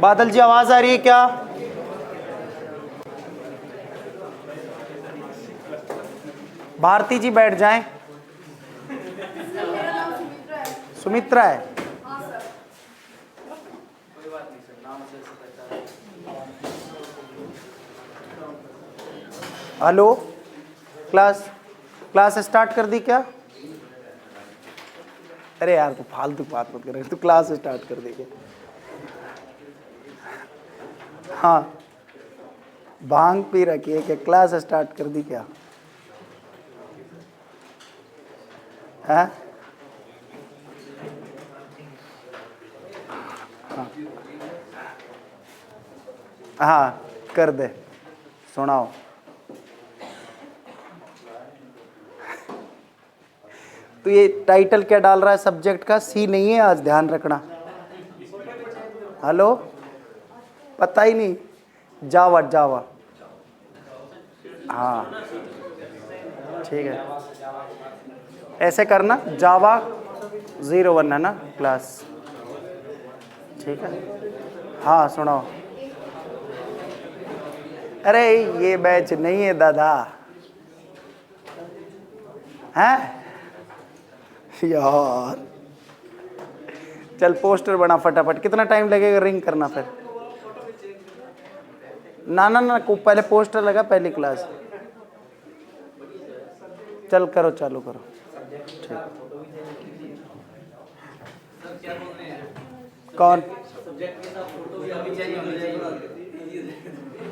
बादल जी आवाज आ रही है क्या? भारती जी बैठ जाएं। सुमित्रा है। हेलो, क्लास स्टार्ट कर दी क्या? अरे यार तू फालतू बात मत कर, तू क्लास स्टार्ट कर दी क्या? हाँ, भांग पी रखी है क्या? क्लास स्टार्ट कर दी क्या? है? हाँ कर दे, सुनाओ। तो ये टाइटल क्या डाल रहा है सब्जेक्ट का? सी नहीं है आज, ध्यान रखना। हेलो, पता ही नहीं। जावा जावा, हाँ ठीक है, ऐसे करना। जावा 01 है ना क्लास? ठीक है, हाँ सुनाओ। अरे ये बैच नहीं है दादा। हैं यार, चल पोस्टर बना फटाफट। कितना टाइम लगेगा रिंग करना फिर? ना को पहले पोस्टर लगा, पहली क्लास। चल करो, चालू करो। ठीक। कौन?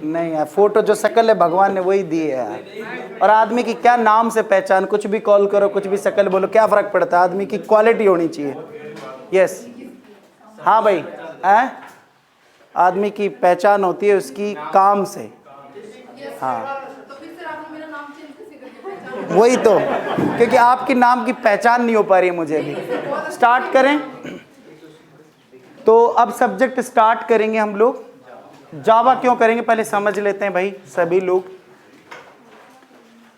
नहीं यार, फोटो जो शक्ल है भगवान ने वही दी है यार। और आदमी की क्या नाम से पहचान, कुछ भी कॉल करो, कुछ भी शक्ल बोलो, क्या फर्क पड़ता है? आदमी की क्वालिटी होनी चाहिए। यस, हाँ भाई, आदमी की पहचान होती है उसकी काम से। हाँ वही तो, क्योंकि आपकी नाम की पहचान नहीं हो पा रही है मुझे अभी। स्टार्ट करें तो अब सब्जेक्ट स्टार्ट करेंगे हम लोग। जावा क्यों करेंगे पहले समझ लेते हैं भाई सभी लोग,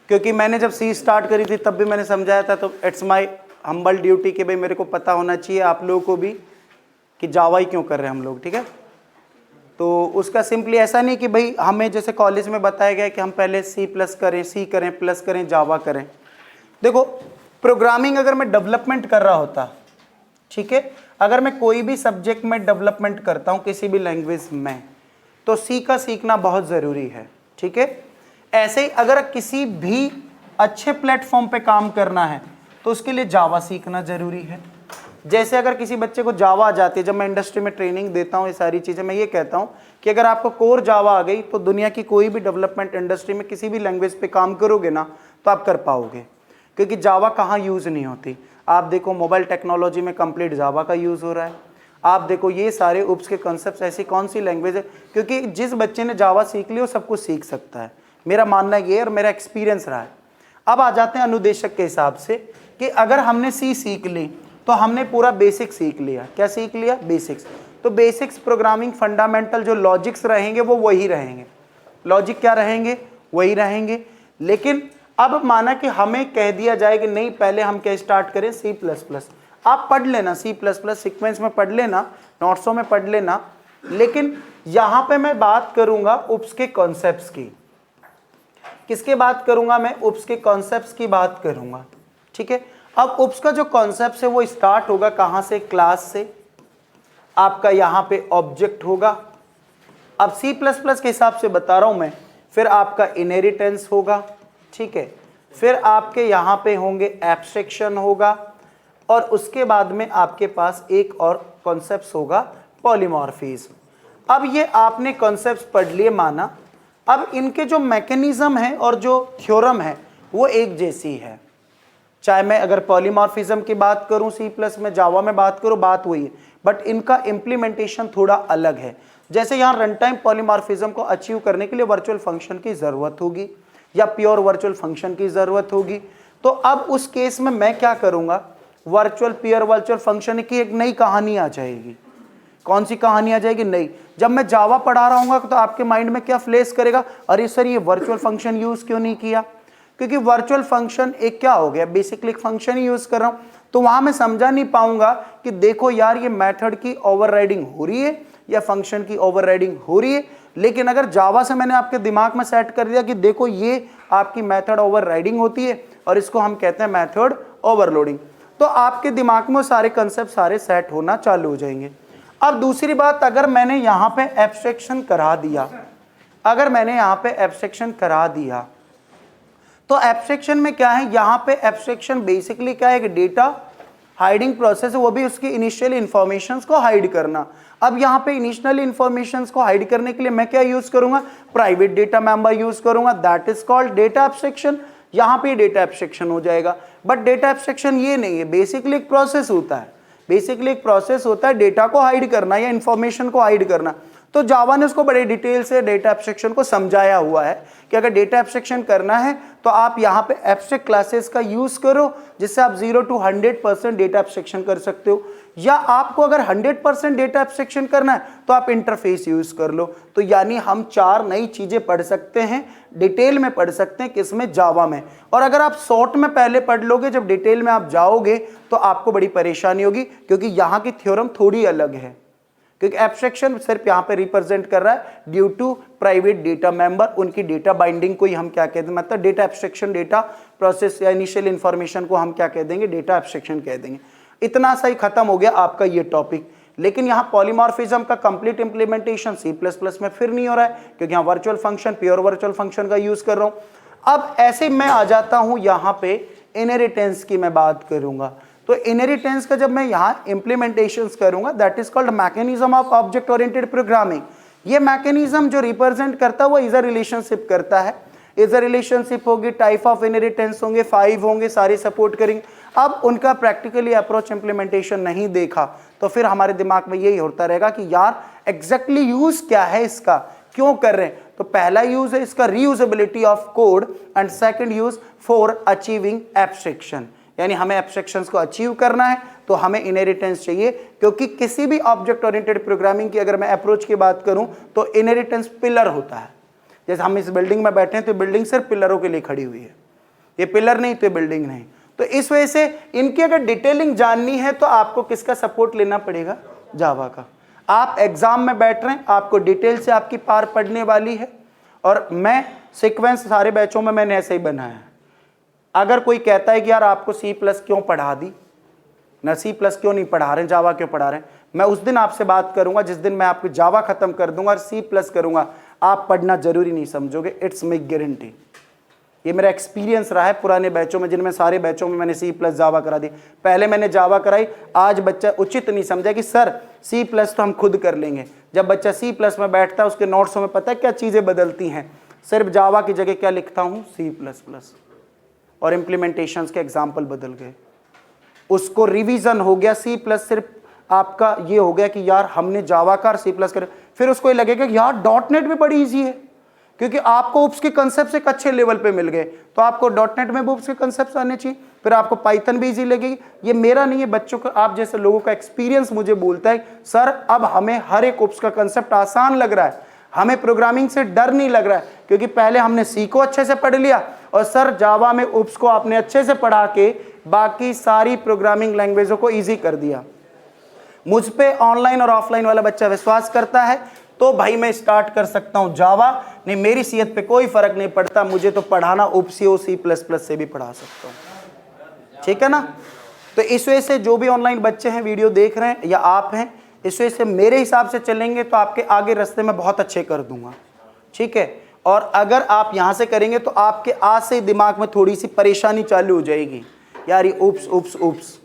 क्योंकि मैंने जब सी स्टार्ट करी थी तब भी मैंने समझाया था। तो इट्स माय हम्बल ड्यूटी कि भाई मेरे को पता होना चाहिए आप लोगों को भी कि जावा ही क्यों कर रहे हैं हम लोग, ठीक है? तो उसका सिंपली ऐसा नहीं कि भाई हमें जैसे कॉलेज में बताया गया कि हम पहले सी प्लस करें, सी करें, प्लस करें, जावा करें। देखो, प्रोग्रामिंग अगर मैं डेवलपमेंट कर रहा होता, ठीक है, अगर मैं कोई भी सब्जेक्ट में डेवलपमेंट करता हूं किसी भी लैंग्वेज में, तो सी का सीखना बहुत ज़रूरी है, ठीक है? ऐसे ही अगर किसी भी अच्छे प्लेटफॉर्म पे काम करना है तो उसके लिए जावा सीखना ज़रूरी है। जैसे अगर किसी बच्चे को जावा आ जाती है, जब मैं इंडस्ट्री में ट्रेनिंग देता हूँ ये सारी चीज़ें, मैं ये कहता हूँ कि अगर आपको कोर जावा आ गई तो दुनिया की कोई भी डेवलपमेंट इंडस्ट्री में किसी भी लैंग्वेज पे काम करोगे ना तो आप कर पाओगे, क्योंकि जावा कहाँ यूज़ नहीं होती। आप देखो मोबाइल टेक्नोलॉजी में कंप्लीट जावा का यूज़ हो रहा है। आप देखो ये सारे उप्स के कॉन्सेप्ट्स, ऐसी कौन सी लैंग्वेज है, क्योंकि जिस बच्चे ने जावा सीख ली वो सब कुछ सीख सकता है। मेरा मानना ये और मेरा एक्सपीरियंस रहा है। अब आ जाते हैं अनुदेशक के हिसाब से कि अगर हमने सी सीख ली तो हमने पूरा बेसिक सीख लिया। क्या सीख लिया? बेसिक्स। तो बेसिक्स प्रोग्रामिंग फंडामेंटल जो लॉजिक्स रहेंगे वो वही रहेंगे। लॉजिक क्या रहेंगे? वही रहेंगे। लेकिन अब माना कि हमें कह दिया जाए कि नहीं, पहले हम क्या स्टार्ट करें? C plus plus. आप पढ़ लेना सी प्लस प्लस, सीक्वेंस में पढ़ लेना, नोट्सों में पढ़ लेना, लेकिन यहां पे मैं बात करूंगा उप्स के कॉन्सेप्ट्स की। किसके बात करूंगा मैं? उप्स के कॉन्सेप्ट्स की बात करूंगा, ठीक है? अब उप्स का जो कॉन्सेप्ट है वो स्टार्ट होगा कहां से? क्लास से। आपका यहां पे ऑब्जेक्ट होगा। अब सी प्लस प्लस के हिसाब से बता रहा हूं मैं। फिर आपका इनहेरिटेंस होगा, ठीक है? फिर आपके यहां पे होंगे एब्स्ट्रैक्शन होगा, और उसके बाद में आपके पास एक और कॉन्सेप्ट होगा पॉलीमॉर्फिज्म। अब ये आपने कॉन्सेप्ट्स पढ़ लिए माना। अब इनके जो मैकेनिज्म है और जो थ्योरम है वो एक जैसी है। चाहे मैं अगर पॉलीमॉर्फिज्म की बात करूं सी प्लस में, जावा में बात करूं, बात वही है, बट इनका इंप्लीमेंटेशन थोड़ा अलग है। जैसे यहां रन टाइम पॉलीमॉर्फिज्म को अचीव करने के लिए वर्चुअल फंक्शन की जरूरत होगी या प्योर वर्चुअल फंक्शन की जरूरत होगी। तो अब उस केस में मैं क्या करूंगा? वर्चुअल प्योर वर्चुअल फंक्शन की एक नई कहानी आ जाएगी। कौन सी कहानी आ जाएगी? नई। जब मैं जावा पढ़ा रहा हूंगा तो आपके माइंड में क्या फ्लैश करेगा? अरे सर ये वर्चुअल फंक्शन यूज क्यों नहीं किया? क्योंकि वर्चुअल फंक्शन एक क्या हो गया, बेसिकली एक फंक्शन ही यूज कर रहा हूं, तो वहां मैं समझा नहीं पाऊंगा कि देखो यार ये मेथड की ओवरराइडिंग हो रही है या फंक्शन की ओवरराइडिंग हो रही है। लेकिन अगर जावा से मैंने आपके दिमाग में सेट कर दिया कि देखो ये आपकी मेथड ओवरराइडिंग होती है और इसको हम कहते हैं मेथड ओवरलोडिंग, तो आपके दिमाग में सारे कंसेप्ट सारे सेट होना चालू हो जाएंगे। अब दूसरी बात, अगर मैंने यहां पे एब्स्ट्रैक्शन करा दिया, अगर मैंने यहां पे एब्स्ट्रैक्शन करा दिया, तो एब्स्ट्रैक्शन में क्या है, यहां पे एब्स्ट्रैक्शन बेसिकली क्या है, एक डेटा हाइडिंग प्रोसेस है, वो भी उसकी इनिशियल इंफॉर्मेशंस को हाइड करना। अब यहां पे इनिशियल इंफॉर्मेशंस को हाइड करने के लिए मैं क्या यूज करूंगा, प्राइवेट डेटा मेंबर यूज करूंगा, that is called data abstraction. यहां पे डेटा एब्स्ट्रैक्शन हो जाएगा। बट डेटा एब्स्ट्रैक्शन ये नहीं है, बेसिकली एक प्रोसेस होता है, बेसिकली एक प्रोसेस होता है डेटा को हाइड करना या इंफॉर्मेशन को हाइड करना। तो जावा ने उसको बड़े डिटेल से डेटा एब्स्ट्रैक्शन को समझाया हुआ है कि अगर डेटा एब्स्ट्रैक्शन करना है तो आप यहाँ पे एब्स्ट्रैक्ट क्लासेस का यूज करो, जिससे आप 0 to 100% डेटा एब्स्ट्रैक्शन कर सकते हो। या आपको अगर 100% डेटा एब्स्ट्रैक्शन करना है तो आप इंटरफेस यूज कर लो। तो यानी हम 4 नई चीजें पढ़ सकते हैं, डिटेल में पढ़ सकते हैं, किसमें, जावा में। और अगर आप शॉर्ट में पहले पढ़ लोगे, जब डिटेल में आप जाओगे तो आपको बड़ी परेशानी होगी, क्योंकि यहाँ की थ्योरम थोड़ी अलग है। क्योंकि एब्स्ट्रैक्शन सिर्फ यहां पे रिप्रेजेंट कर रहा है due to private data member, उनकी डेटा बाइंडिंग को ही हम क्या कहते हैं, मतलब डेटा एब्स्ट्रैक्शन, डेटा प्रोसेस या इनिशियल इंफॉर्मेशन को हम क्या कह देंगे, डेटा एब्स्ट्रैक्शन कह देंगे। इतना सा ही खत्म हो गया आपका ये टॉपिक। लेकिन यहाँ पॉलीमॉर्फिज्म का कंप्लीट इंप्लीमेंटेशन C++ में फिर नहीं हो रहा है, क्योंकि यहाँ virtual function, pure virtual function का यूज कर रहा हूं। अब ऐसे मैं आ जाता हूं यहाँ पे इनहेरिटेंस की मैं बात करूंगा। तो इनहेरिटेंस का जब मैं यहाँ इंप्लीमेंटेशंस करूंगा, that is called mechanism of object oriented programming. ये मैकेनिज्म जो रिप्रेजेंट करता है वो इज अ रिलेशनशिप करता है। इज अ रिलेशनशिप होगी, टाइप ऑफ इनहेरिटेंस होंगे, 5 होंगे, सारे सपोर्ट करेंगे। अब उनका प्रैक्टिकली अप्रोच इंप्लीमेंटेशन नहीं देखा तो फिर हमारे दिमाग में यही होता रहेगा कि यार एग्जैक्टली यूज क्या है इसका, क्यों कर रहे हैं। तो पहला यूज है इसका reusability of code and second use for achieving abstraction, यानी हमें एब्स्ट्रैक्शंस को अचीव करना है तो हमें इनहेरिटेंस चाहिए। क्योंकि किसी भी ऑब्जेक्ट ओरिएंटेड प्रोग्रामिंग की अगर मैं अप्रोच की बात करूं तो इनहेरिटेंस पिलर होता है। जैसे हम इस बिल्डिंग में बैठे हैं तो बिल्डिंग सिर्फ पिलरों के लिए खड़ी हुई है, ये पिलर नहीं तो बिल्डिंग नहीं। तो इस वजह से इनकी अगर डिटेलिंग जाननी है तो आपको किसका सपोर्ट लेना पड़ेगा, जावा का। आप एग्जाम में बैठ रहे हैं, आपको डिटेल से आपकी पार पढ़ने वाली है, और मैं सीक्वेंस सारे बैचों में मैंने ऐसे ही बनाया है। अगर कोई कहता है कि यार आपको C+ क्यों पढ़ा दी, ना C+ क्यों नहीं पढ़ा रहे, जावा क्यों पढ़ा रहे हैं, मैं उस दिन आपसे बात करूंगा जिस दिन मैं आपको जावा खत्म कर दूंगा और C+ करूंगा। आप पढ़ना जरूरी नहीं समझोगे, इट्स माई गारंटी। ये मेरा एक्सपीरियंस रहा है पुराने बैचों में, जिनमें सारे बैचों में मैंने C+ जावा करा दी। पहले मैंने जावा कराई, आज बच्चा उचित नहीं समझा कि सर C+ तो हम खुद कर लेंगे। जब बच्चा C+ में बैठता है उसके नोट्स में पता है क्या चीज़ें बदलती हैं, सिर्फ जावा की जगह क्या लिखता हूँ, C++, और इम्प्लीमेंटेशंस के एग्जाम्पल बदल गए। उसको रिवीजन हो गया, C+ सिर्फ आपका ये हो गया कि यार हमने जावा का और C+ कर, फिर उसको ये लगेगा कि यार .NET भी बड़ी ईजी है, क्योंकि आपको उप्स के कंसेप्ट एक अच्छे लेवल पे मिल गए, तो आपको .NET में भी उप्स के कंसेप्ट आने चाहिए, फिर आपको पाइथन भी ईजी लगेगी। ये मेरा नहीं है, बच्चों का, आप जैसे लोगों का एक्सपीरियंस मुझे बोलता है सर अब हमें हर एक उप्स का कंसेप्ट आसान लग रहा है, हमें प्रोग्रामिंग से डर नहीं लग रहा है, क्योंकि पहले हमने C को अच्छे से पढ़ लिया और सर जावा में उप्स को आपने अच्छे से पढ़ा के बाकी सारी प्रोग्रामिंग लैंग्वेजों को ईजी कर दिया। मुझ पे ऑनलाइन और ऑफलाइन वाला बच्चा विश्वास करता है तो भाई मैं स्टार्ट कर सकता हूं जावा, नहीं मेरी सीहत पे कोई फर्क नहीं पड़ता, मुझे तो पढ़ाना उप्स हो C++ से भी पढ़ा सकता हूं, ठीक है ना। तो इस वजह से जो भी ऑनलाइन बच्चे हैं वीडियो देख रहे हैं या आप हैं, इस वजह से मेरे हिसाब से चलेंगे तो आपके आगे रास्ते में बहुत अच्छे कर दूंगा, ठीक है। और अगर आप यहाँ से करेंगे तो आपके आज से दिमाग में थोड़ी सी परेशानी चालू हो जाएगी, यार ये उप्स उप्स उप्स,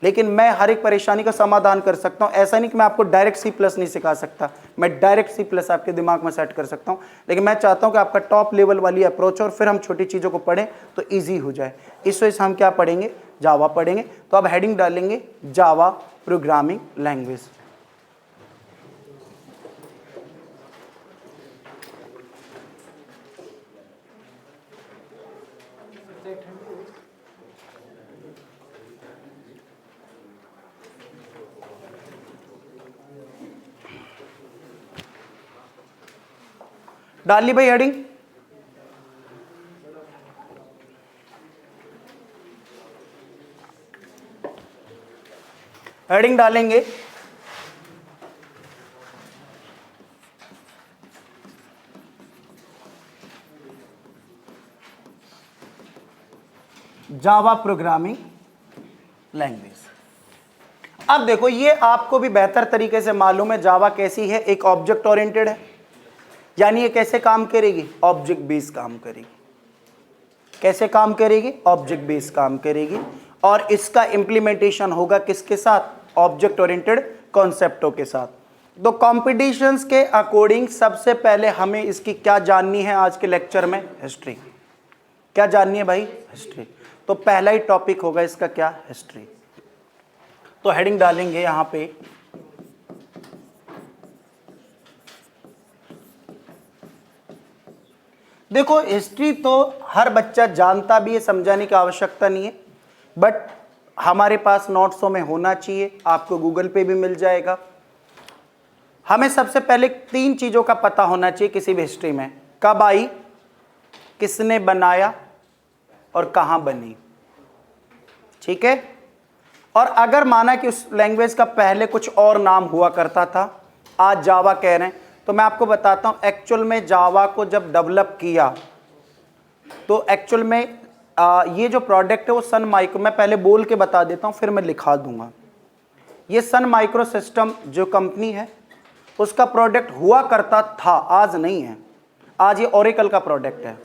लेकिन मैं हर एक परेशानी का समाधान कर सकता हूँ। ऐसा नहीं कि मैं आपको डायरेक्ट C+ नहीं सिखा सकता, मैं डायरेक्ट C+ आपके दिमाग में सेट कर सकता हूँ, लेकिन मैं चाहता हूँ कि आपका टॉप लेवल वाली अप्रोच और फिर हम छोटी चीज़ों को पढ़ें तो ईजी हो जाए। इस वजह से हम क्या पढ़ेंगे, जावा पढ़ेंगे। तो अब हेडिंग डालेंगे जावा प्रोग्रामिंग लैंग्वेज। डाल ली भाई हेडिंग। हेडिंग डालेंगे जावा प्रोग्रामिंग लैंग्वेज। अब देखो ये आपको भी बेहतर तरीके से मालूम है जावा कैसी है, एक ऑब्जेक्ट ओरिएंटेड है, यानी ये कैसे काम करेगी, ऑब्जेक्ट बेस्ड काम करेगी। कैसे काम करेगी, ऑब्जेक्ट बेस्ड काम करेगी, और इसका इंप्लीमेंटेशन होगा किसके साथ, ऑब्जेक्ट ओरिएंटेड कॉन्सेप्टों के साथ। तो कॉम्पिटिशंस के अकॉर्डिंग सबसे पहले हमें इसकी क्या जाननी है आज के लेक्चर में, हिस्ट्री। क्या जाननी है भाई, हिस्ट्री। तो पहला ही टॉपिक होगा इसका क्या, हिस्ट्री। तो हेडिंग डालेंगे यहां पे देखो हिस्ट्री तो हर बच्चा जानता भी है, समझाने की आवश्यकता नहीं है, बट हमारे पास नोट्सों में होना चाहिए, आपको गूगल पे भी मिल जाएगा। हमें सबसे पहले 3 चीजों का पता होना चाहिए किसी भी हिस्ट्री में, कब आई, किसने बनाया और कहां बनी, ठीक है। और अगर माना कि उस लैंग्वेज का पहले कुछ और नाम हुआ करता था, आज जावा कह रहे हैं, तो मैं आपको बताता हूं एक्चुअल में जावा को जब डेवलप किया तो एक्चुअल में ये जो प्रोडक्ट है वो सन माइक्रो, मैं पहले बोल के बता देता हूं फिर मैं लिखा दूंगा। ये सन माइक्रो सिस्टम जो कंपनी है उसका प्रोडक्ट हुआ करता था, आज नहीं है, आज ये ओरेकल का प्रोडक्ट है।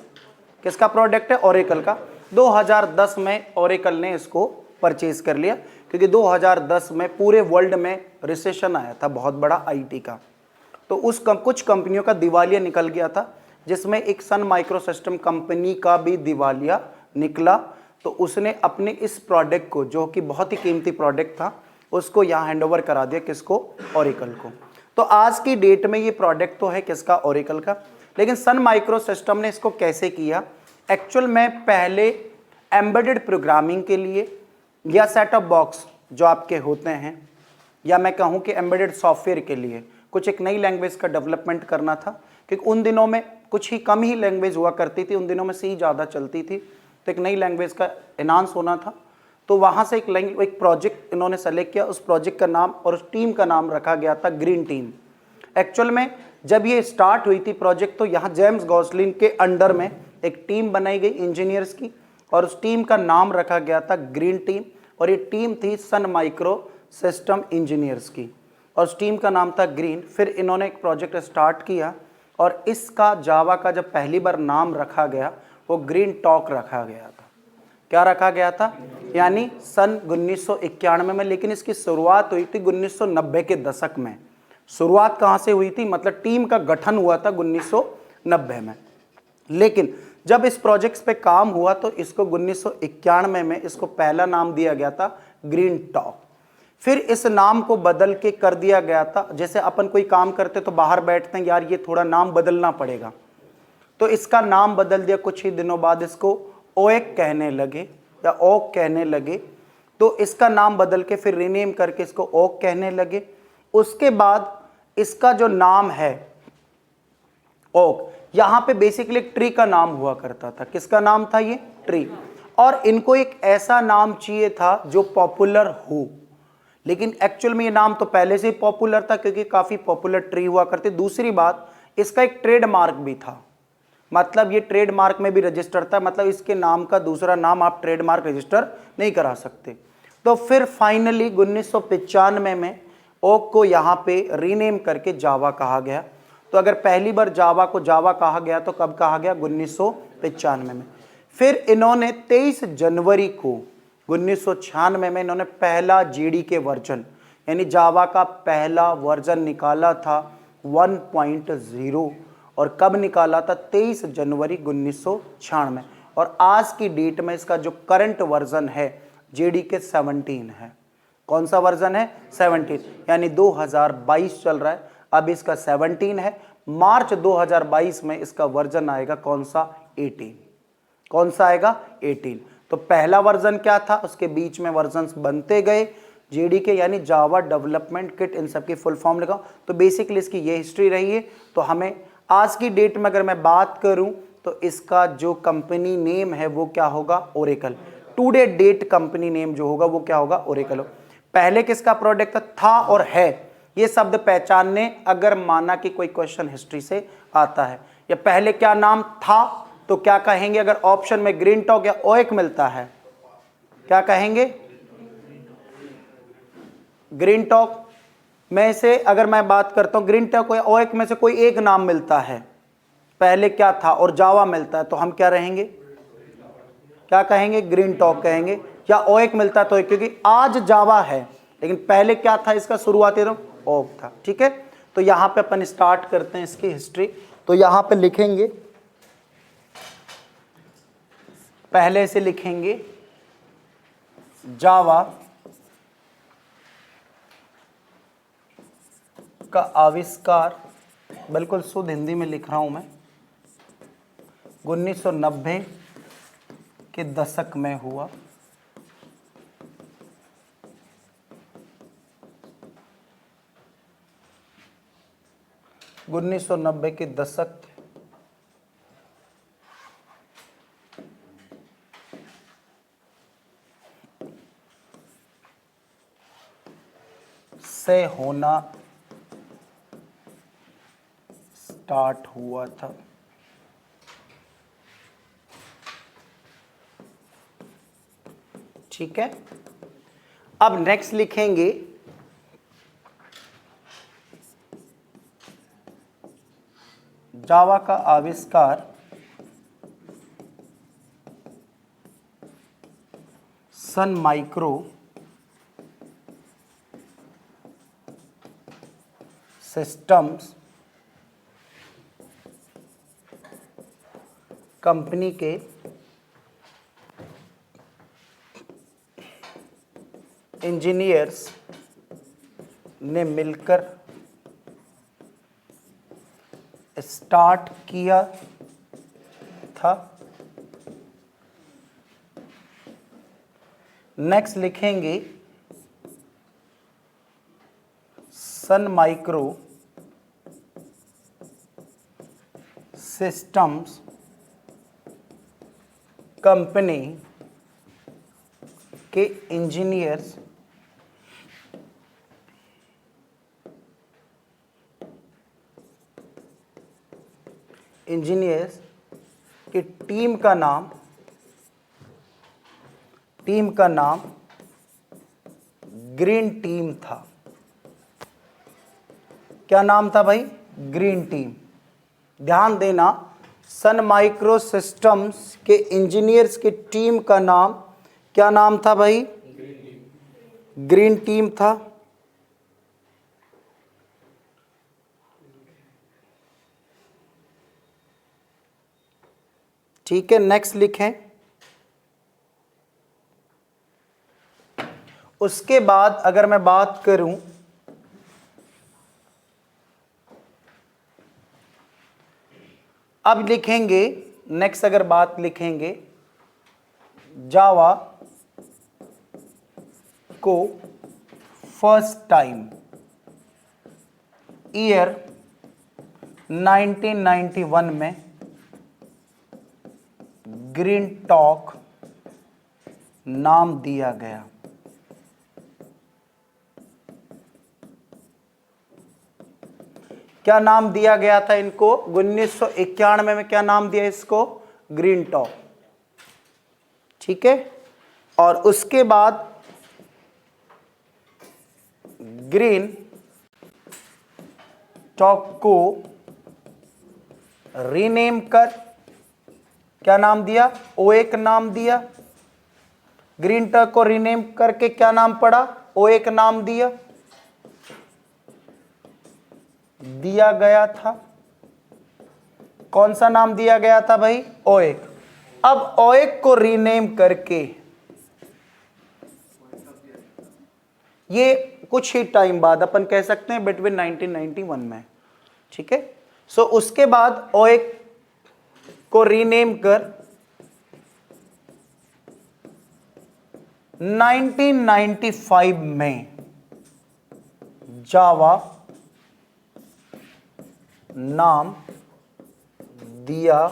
किसका प्रोडक्ट है, ओरेकल का। 2010 में ओरेकल ने इसको परचेज कर लिया, क्योंकि 2010 में पूरे वर्ल्ड में रिसेशन आया था बहुत बड़ा आईटी का, तो कुछ कंपनियों का दिवालिया निकल गया था, जिसमें एक सन माइक्रो सिस्टम कंपनी का भी दिवालिया निकला। तो उसने अपने इस प्रोडक्ट को, जो कि बहुत ही कीमती प्रोडक्ट था, उसको यहाँ हैंडओवर करा दिया, किसको, ओरेकल को। तो आज की डेट में ये प्रोडक्ट तो है किसका, ओरेकल का। लेकिन सन माइक्रो सिस्टम ने इसको कैसे किया, एक्चुअल में पहले एम्बेडेड प्रोग्रामिंग के लिए या सेट ऑफ बॉक्स जो आपके होते हैं, या मैं कहूँ कि एम्बेडेड सॉफ्टवेयर के लिए कुछ एक नई लैंग्वेज का डेवलपमेंट करना था, क्योंकि उन दिनों में कुछ ही कम ही लैंग्वेज हुआ करती थी, उन दिनों में सी ज़्यादा चलती थी, तो एक नई लैंग्वेज का एनहांस होना था। तो वहाँ से एक प्रोजेक्ट इन्होंने सेलेक्ट किया, उस प्रोजेक्ट का नाम और उस टीम का नाम रखा गया था ग्रीन टीम। एक्चुअल में जब ये स्टार्ट हुई थी प्रोजेक्ट, तो यहाँ जेम्स गॉसलिन के अंडर में एक टीम बनाई गई इंजीनियर्स की, और उस टीम का नाम रखा गया था ग्रीन टीम, और ये टीम थी सन माइक्रो सिस्टम इंजीनियर्स की, और उस टीम का नाम था ग्रीन। फिर इन्होंने एक प्रोजेक्ट स्टार्ट किया, और इसका जावा का जब पहली बार नाम रखा गया वो ग्रीन टॉक रखा गया था। क्या रखा गया था, यानी सन 1991 में, लेकिन इसकी शुरुआत हुई थी 1990 के दशक में। शुरुआत कहाँ से हुई थी, मतलब टीम का गठन हुआ था 1990 में, लेकिन जब इस प्रोजेक्ट्स पे काम हुआ तो इसको 1991 में इसको पहला नाम दिया गया था ग्रीन टॉक। फिर इस नाम को बदल के कर दिया गया था, जैसे अपन कोई काम करते तो बाहर बैठते हैं, यार ये थोड़ा नाम बदलना पड़ेगा, तो इसका नाम बदल दिया। कुछ ही दिनों बाद इसको ओएक कहने लगे या ओक कहने लगे, तो इसका नाम बदल के फिर रीनेम करके इसको ओक कहने लगे। उसके बाद इसका जो नाम है ओक, यहाँ पे बेसिकली एक ट्री का नाम हुआ करता था। किसका नाम था, ये ट्री। और इनको एक ऐसा नाम चाहिए था जो पॉपुलर हो, लेकिन एक्चुअल में ये नाम तो पहले से ही पॉपुलर था, क्योंकि काफ़ी पॉपुलर ट्री हुआ करते। दूसरी बात, इसका एक ट्रेडमार्क भी था, मतलब ये ट्रेडमार्क में भी रजिस्टर था, मतलब इसके नाम का दूसरा नाम आप ट्रेडमार्क रजिस्टर नहीं करा सकते। तो फिर फाइनली 1995 में ओक को यहाँ पे रीनेम करके जावा कहा गया। तो अगर पहली बार जावा को जावा कहा गया तो कब कहा गया, 1995 में। फिर इन्होंने 23 जनवरी को 1996 में इन्होंने पहला जेडीके वर्जन, यानी जावा का पहला वर्जन निकाला था 1.0, और कब निकाला था, 23 जनवरी 1996। और आज की डेट में इसका जो करंट वर्जन है जेडीके 17 है। कौन सा वर्जन है, 17, यानी 2022 चल रहा है, अब इसका 17 है। मार्च 2022 में इसका वर्जन आएगा कौन सा, 18। कौन सा आएगा, 18। तो पहला वर्जन क्या था, उसके बीच में वर्जन्स बनते गए, जेडीके यानी जावा डेवलपमेंट किट, इन सब की फुल फॉर्म लगाओ। तो बेसिकली इसकी ये हिस्ट्री रही है। तो हमें आज की डेट में अगर मैं बात करूं तो इसका जो कंपनी नेम है वो क्या होगा, Oracle. Today date company name जो होगा वो क्या होगा, ओरेकल। पहले किसका प्रोडक्ट था और है, ये शब्द पहचानने अगर माना कि कोई क्वेश्चन हिस्ट्री से आता है। या पहले क्या नाम था तो क्या कहेंगे, अगर ऑप्शन में ग्रीन टॉक या ओएक मिलता है क्या कहेंगे, ग्रीन टॉक में से अगर मैं बात करता हूं ग्रीन टॉक या ओएक में से कोई एक नाम मिलता है, पहले क्या था और जावा मिलता है, तो हम क्या रहेंगे, क्या कहेंगे, ग्रीन टॉक कहेंगे। या ओएक मिलता है तो क्योंकि आज जावा है लेकिन पहले क्या था, इसका शुरुआती नाम ओक था। ठीक है, तो यहां पे अपन स्टार्ट करते हैं इसकी हिस्ट्री। तो यहां पे लिखेंगे, पहले से लिखेंगे जावा का आविष्कार, बिल्कुल शुद्ध हिंदी में लिख रहा हूं मैं, 1990 के दशक में हुआ। उन्नीस सौ नब्बे के दशक से होना स्टार्ट हुआ था। ठीक है, अब नेक्स्ट लिखेंगे जावा का आविष्कार सन माइक्रो सिस्टम्स कंपनी के इंजीनियर्स ने मिलकर स्टार्ट किया था। नेक्स्ट लिखेंगे सन माइक्रो सिस्टम्स कंपनी के इंजीनियर्स की टीम का नाम ग्रीन टीम था। क्या नाम था भाई, ग्रीन टीम। ध्यान देना, सन माइक्रो सिस्टम्स के इंजीनियर्स की टीम का नाम क्या नाम था भाई, ग्रीन टीम था। ठीक है, नेक्स्ट लिखें। उसके बाद अगर मैं बात करूं अब लिखेंगे नेक्स्ट, अगर बात लिखेंगे जावा को फर्स्ट टाइम ईयर 1991 में ग्रीन टॉक नाम दिया गया। क्या नाम दिया गया था इनको, 1991 में क्या नाम दिया इसको, ग्रीन टॉक। ठीक है, और उसके बाद ग्रीन टॉक को रीनेम कर क्या नाम दिया, ओएक नाम दिया। ग्रीन टॉक को रीनेम करके क्या नाम पड़ा, ओएक नाम दिया गया था। कौन सा नाम दिया गया था भाई, ओएक। अब ओएक को रीनेम करके ये कुछ ही टाइम बाद अपन कह सकते हैं बिटवीन 1991 में। ठीक है, सो उसके बाद ओएक को रीनेम कर 1995 में जावा नाम दिया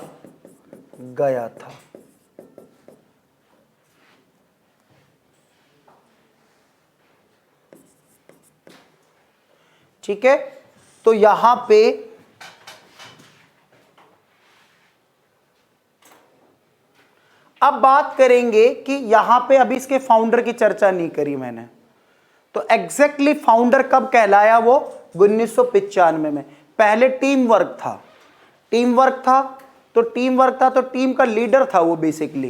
गया था। ठीक है। तो यहां पे अब बात करेंगे कि यहां पे अभी इसके फाउंडर की चर्चा नहीं करी मैंने, तो एग्जैक्टली फाउंडर कब कहलाया वो 1995 में। पहले टीम वर्क था, टीम वर्क था तो टीम का लीडर था वो बेसिकली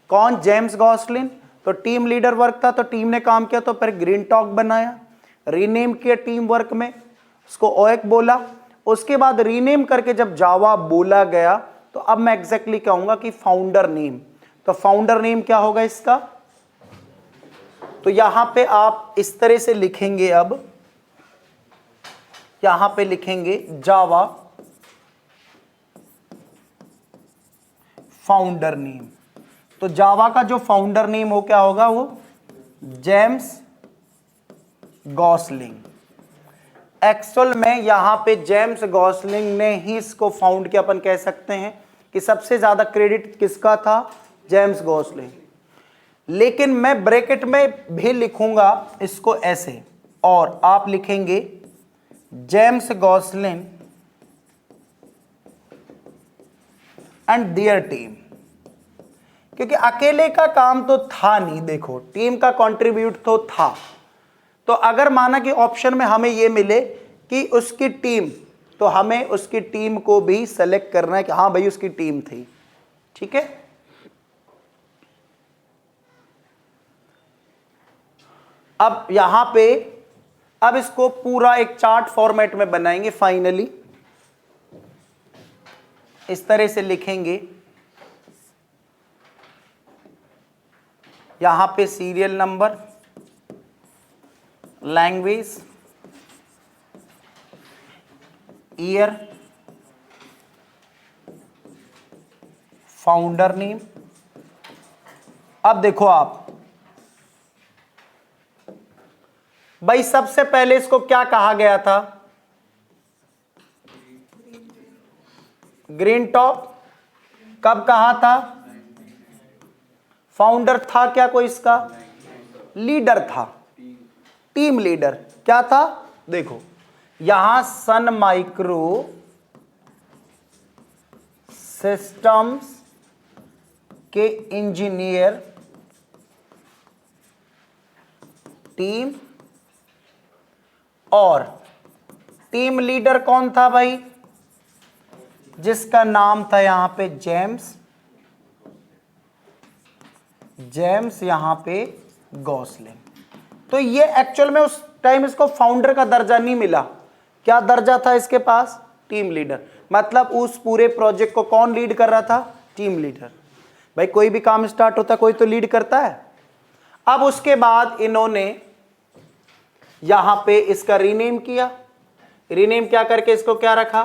कौन, जेम्स गॉसलिन। तो टीम लीडर वर्क था, तो टीम ने काम किया, तो फिर ग्रीन टॉक बनाया, रीनेम किया टीम वर्क में, उसको ओएक बोला। उसके बाद रीनेम करके जब जावा बोला गया, तो अब मैं एग्जैक्टली कहूंगा कि फाउंडर नेम। तो फाउंडर नेम क्या होगा इसका, तो यहां पे आप इस तरह से लिखेंगे, अब यहां पे लिखेंगे जावा फाउंडर नेम। तो जावा का जो फाउंडर नेम हो क्या होगा, वो जेम्स गॉसलिंग। एक्चुअल में यहां पे जेम्स गॉसलिंग ने ही इसको फाउंड किया, अपन कह सकते हैं कि सबसे ज्यादा क्रेडिट किसका था, जेम्स गॉसलिंग। लेकिन मैं ब्रैकेट में भी लिखूंगा इसको ऐसे, और आप लिखेंगे जेम्स गॉसलिन एंड देयर टीम, क्योंकि अकेले का काम तो था नहीं, देखो टीम का कंट्रीब्यूट तो था। तो अगर माना कि ऑप्शन में हमें यह मिले कि उसकी टीम, तो हमें उसकी टीम को भी सेलेक्ट करना है कि हाँ भाई उसकी टीम थी, ठीक है। अब यहां पे अब इसको पूरा एक चार्ट फॉर्मेट में बनाएंगे फाइनली, इस तरह से लिखेंगे, यहां पे serial number, language, year, founder name. अब देखो आप भाई, सबसे पहले इसको क्या कहा गया था, ग्रीन टॉप। कब कहा था, फाउंडर था क्या कोई इसका, लीडर था, टीम लीडर क्या था, देखो यहां सन माइक्रो सिस्टम्स के इंजीनियर टीम, और टीम लीडर कौन था भाई, जिसका नाम था यहां पे जेम्स यहां पे गॉसलिंग। तो ये एक्चुअल में उस टाइम इसको फाउंडर का दर्जा नहीं मिला, क्या दर्जा था इसके पास, टीम लीडर। मतलब उस पूरे प्रोजेक्ट को कौन लीड कर रहा था, टीम लीडर। भाई कोई भी काम स्टार्ट होता है कोई तो लीड करता है। अब उसके बाद इन्होंने यहां पे इसका रीनेम किया, रीनेम क्या करके इसको क्या रखा,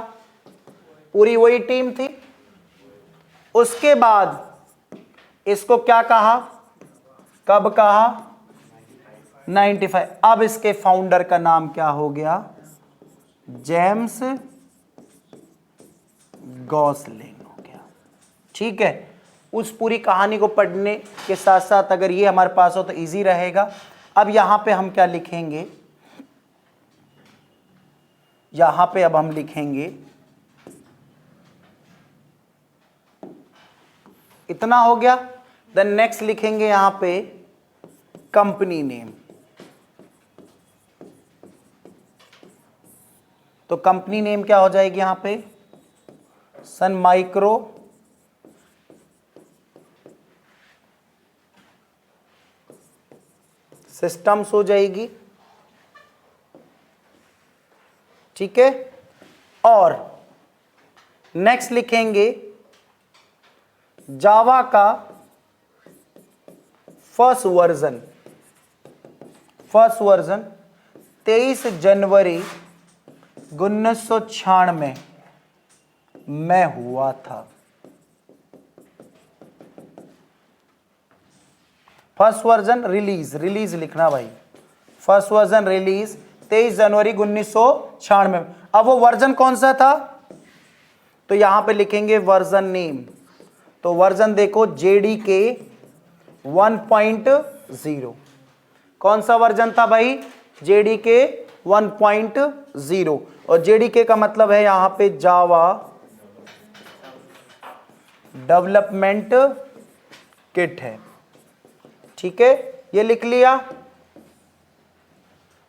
पूरी वही टीम थी। उसके बाद इसको क्या कहा, कब कहा, 95। अब इसके फाउंडर का नाम क्या हो गया, जेम्स गॉसलिंग हो गया, ठीक है। उस पूरी कहानी को पढ़ने के साथ साथ अगर ये हमारे पास हो तो इजी रहेगा। अब यहां पे हम क्या लिखेंगे, यहां पे अब हम लिखेंगे, इतना हो गया। देन नेक्स्ट लिखेंगे यहां पे कंपनी नेम। तो कंपनी नेम क्या हो जाएगी यहां पे, सन माइक्रो सिस्टम्स हो जाएगी, ठीक है। और नेक्स्ट लिखेंगे जावा का फर्स्ट वर्जन 23 जनवरी 1996 में हुआ था। फर्स्ट वर्जन रिलीज लिखना भाई, फर्स्ट वर्जन रिलीज 23 जनवरी 1996 में। अब वो वर्जन कौन सा था, तो यहां पे लिखेंगे वर्जन नेम। तो वर्जन देखो JDK 1.0, कौन सा वर्जन था भाई, JDK 1.0। 0 और जेडीके का मतलब है यहां पे जावा डेवलपमेंट किट है। ठीक है, ये लिख लिया,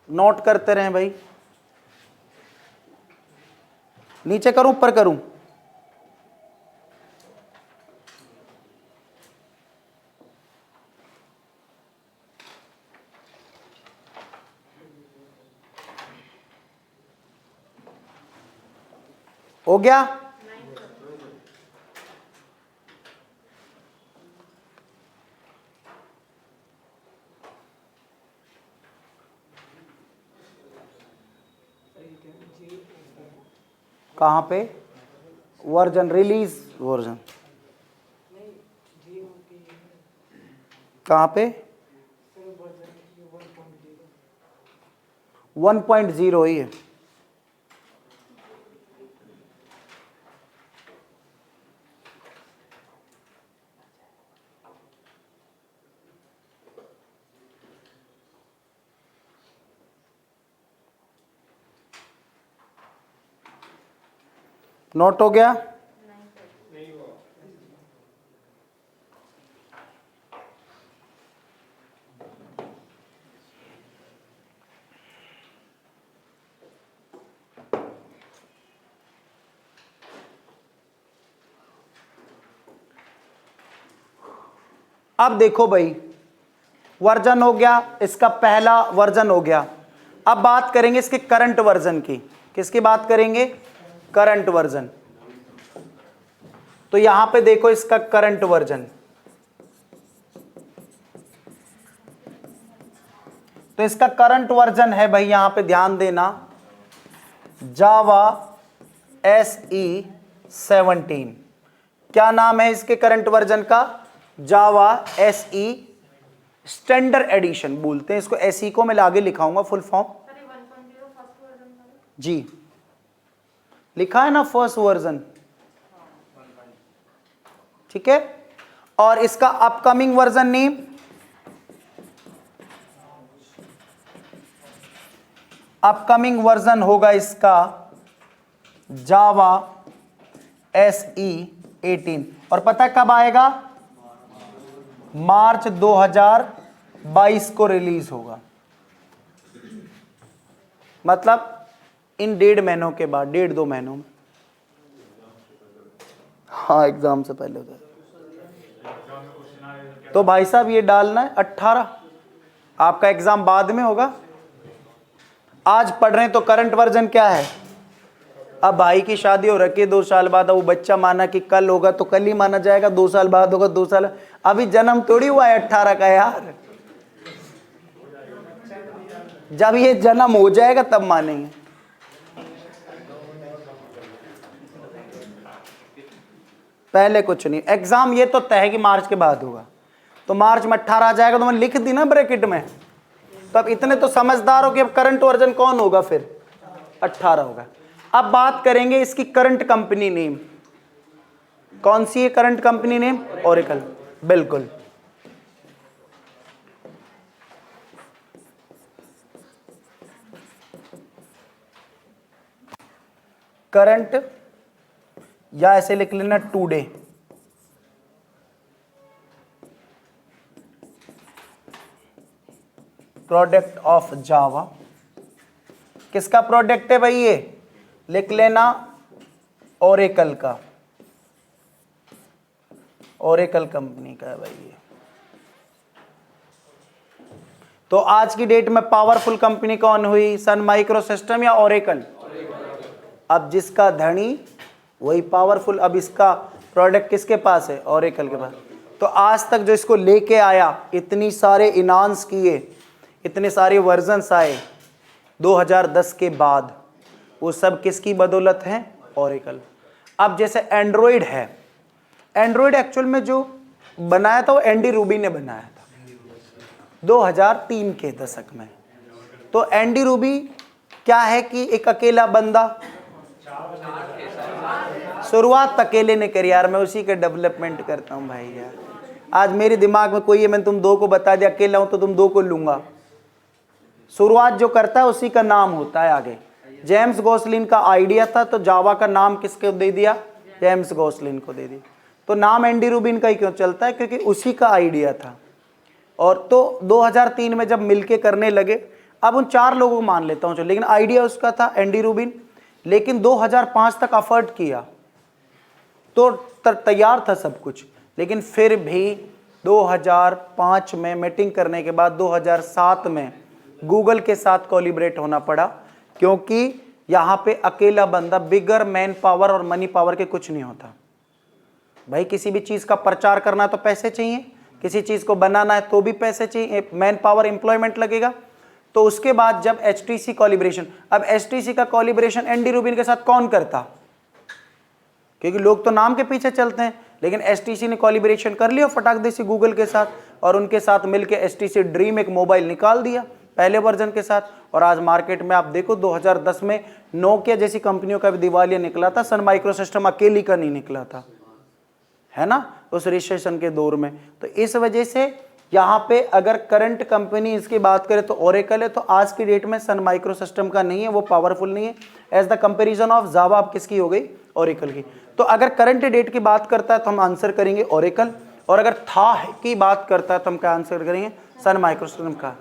नोट करते रहें भाई। नीचे करूं ऊपर करूं? हो गया? कहां पे? वर्जन, रिलीज वर्जन कहां पे? 1.0 ही है। नोट हो गया? अब देखो भाई, वर्जन हो गया, इसका पहला वर्जन हो गया। अब बात करेंगे इसके करंट वर्जन की। किसकी बात करेंगे? Current version. तो यहां पे देखो इसका करंट वर्जन, तो इसका करंट वर्जन है भाई, यहां पे ध्यान देना, जावा SE17। क्या नाम है इसके करंट वर्जन का? जावा SE स्टैंडर्ड एडिशन बोलते हैं इसको। SE को मैं आगे लिखाऊंगा फुल फॉर्म। जी लिखा है ना फर्स्ट वर्जन, ठीक है। और इसका upcoming version name, upcoming version होगा इसका जावा SE18। और पता है कब आएगा? मार्च 2022 को रिलीज होगा, मतलब इन 1.5 महीनों के बाद, 1.5-2 महीनों में। हाँ एग्जाम से पहले होता है। तो भाई साहब ये डालना है 18, आपका एग्जाम बाद में होगा। आज पढ़ रहे हैं तो करंट वर्जन क्या है? अब भाई की शादी हो रखी है 2 साल बाद, अब वो बच्चा माना कि कल होगा तो कल ही माना जाएगा, 2 साल बाद होगा 2 साल, अभी जन्म थोड़ी हुआ है 18 का यार। जब ये जन्म हो जाएगा तब मानेंगे। पहले कुछ नहीं। एग्जाम ये तो तय है कि मार्च के बाद होगा, तो मार्च में 18 आ जाएगा, तो मैंने लिख दी ना ब्रैकेट में। तो अब इतने तो समझदार हो कि अब करंट वर्जन कौन होगा? फिर 18 होगा। अब बात करेंगे इसकी करंट कंपनी नेम। कौन सी है करंट कंपनी नेम? ओरेकल, बिल्कुल। करंट, या ऐसे लिख लेना टुडे, प्रोडक्ट ऑफ जावा। किसका प्रोडक्ट है भाई? ये लिख लेना ओरेकल का, ओरेकल कंपनी का है भाई ये। तो आज की डेट में पावरफुल कंपनी कौन हुई? सन माइक्रो सिस्टम या ओरेकल? अब जिसका धनी वही पावरफुल। अब इसका प्रोडक्ट किसके पास है? ओरेकल के पास। तो आज तक जो इसको लेके आया, इतनी सारे इनांस किए, इतने सारे वर्जन्स आए 2010 के बाद, वो सब किसकी बदौलत है? ओरेकल। अब जैसे एंड्रॉयड है, एंड्रॉयड एक्चुअल में जो बनाया था वो एंडी रूबी ने बनाया था 2003 के दशक में। तो एंडी रूबी क्या है कि एक अकेला बंदा, शुरुआत अकेले ने करी यार, मैं उसी के डेवलपमेंट करता हूँ भाई यार। आज मेरे दिमाग में कोई है, मैंने तुम 2 को बता दिया, अकेला हूं तो तुम 2 को लूंगा। शुरुआत जो करता है उसी का नाम होता है आगे। जेम्स गॉसलिन का आइडिया था, तो जावा का नाम किसको दे दिया? जेम्स गॉसलिन को दे दिया। तो नाम एंडी रूबिन का ही क्यों चलता है? क्योंकि उसी का आइडिया था। और तो 2003 में जब मिलके करने लगे, अब उन 4 लोगों को मान लेता हूँ, लेकिन आइडिया उसका था, एंडी रूबिन। लेकिन 2005 तक अफर्ट किया, तो तैयार था सब कुछ, लेकिन फिर भी 2005 में मीटिंग करने के बाद 2007 में गूगल के साथ कोलिब्रेट होना पड़ा, क्योंकि यहाँ पे अकेला बंदा, बिगर मैन पावर और मनी पावर के कुछ नहीं होता भाई। किसी भी चीज़ का प्रचार करना तो पैसे चाहिए, किसी चीज़ को बनाना है तो भी पैसे चाहिए, मैन पावर, एम्प्लॉयमेंट लगेगा। तो उसके बाद जब HTC कोलिब्रेशन, अब HTC का कोलिब्रेशन एंडी रूबिन के साथ कौन करता? क्योंकि लोग तो नाम के पीछे चलते हैं, लेकिन HTC ने कोलिब्रेशन कर लिया फटाक दे से गूगल के साथ, और उनके साथ मिलकर HTC ड्रीम एक मोबाइल निकाल दिया पहले वर्जन के साथ। और आज मार्केट में आप देखो 2010 में नोकिया जैसी कंपनियों का भी दिवालिया निकला था, सन माइक्रो सिस्टम अकेली का नहीं निकला था, है ना, उस रिसेशन के दौर में। तो इस वजह से यहाँ पे अगर करंट कंपनी इसकी बात करें तो ओरेकल है। तो आज की डेट में सन माइक्रो सिस्टम का नहीं है, वो पावरफुल नहीं है। As the comparison of Java अब किसकी हो गई? ओरेकल की। तो अगर करंट डेट की बात करता है तो हम आंसर करेंगे ओरेकल, और अगर था की बात करता है तो हम क्या आंसर करेंगे? सन माइक्रो सिस्टम का।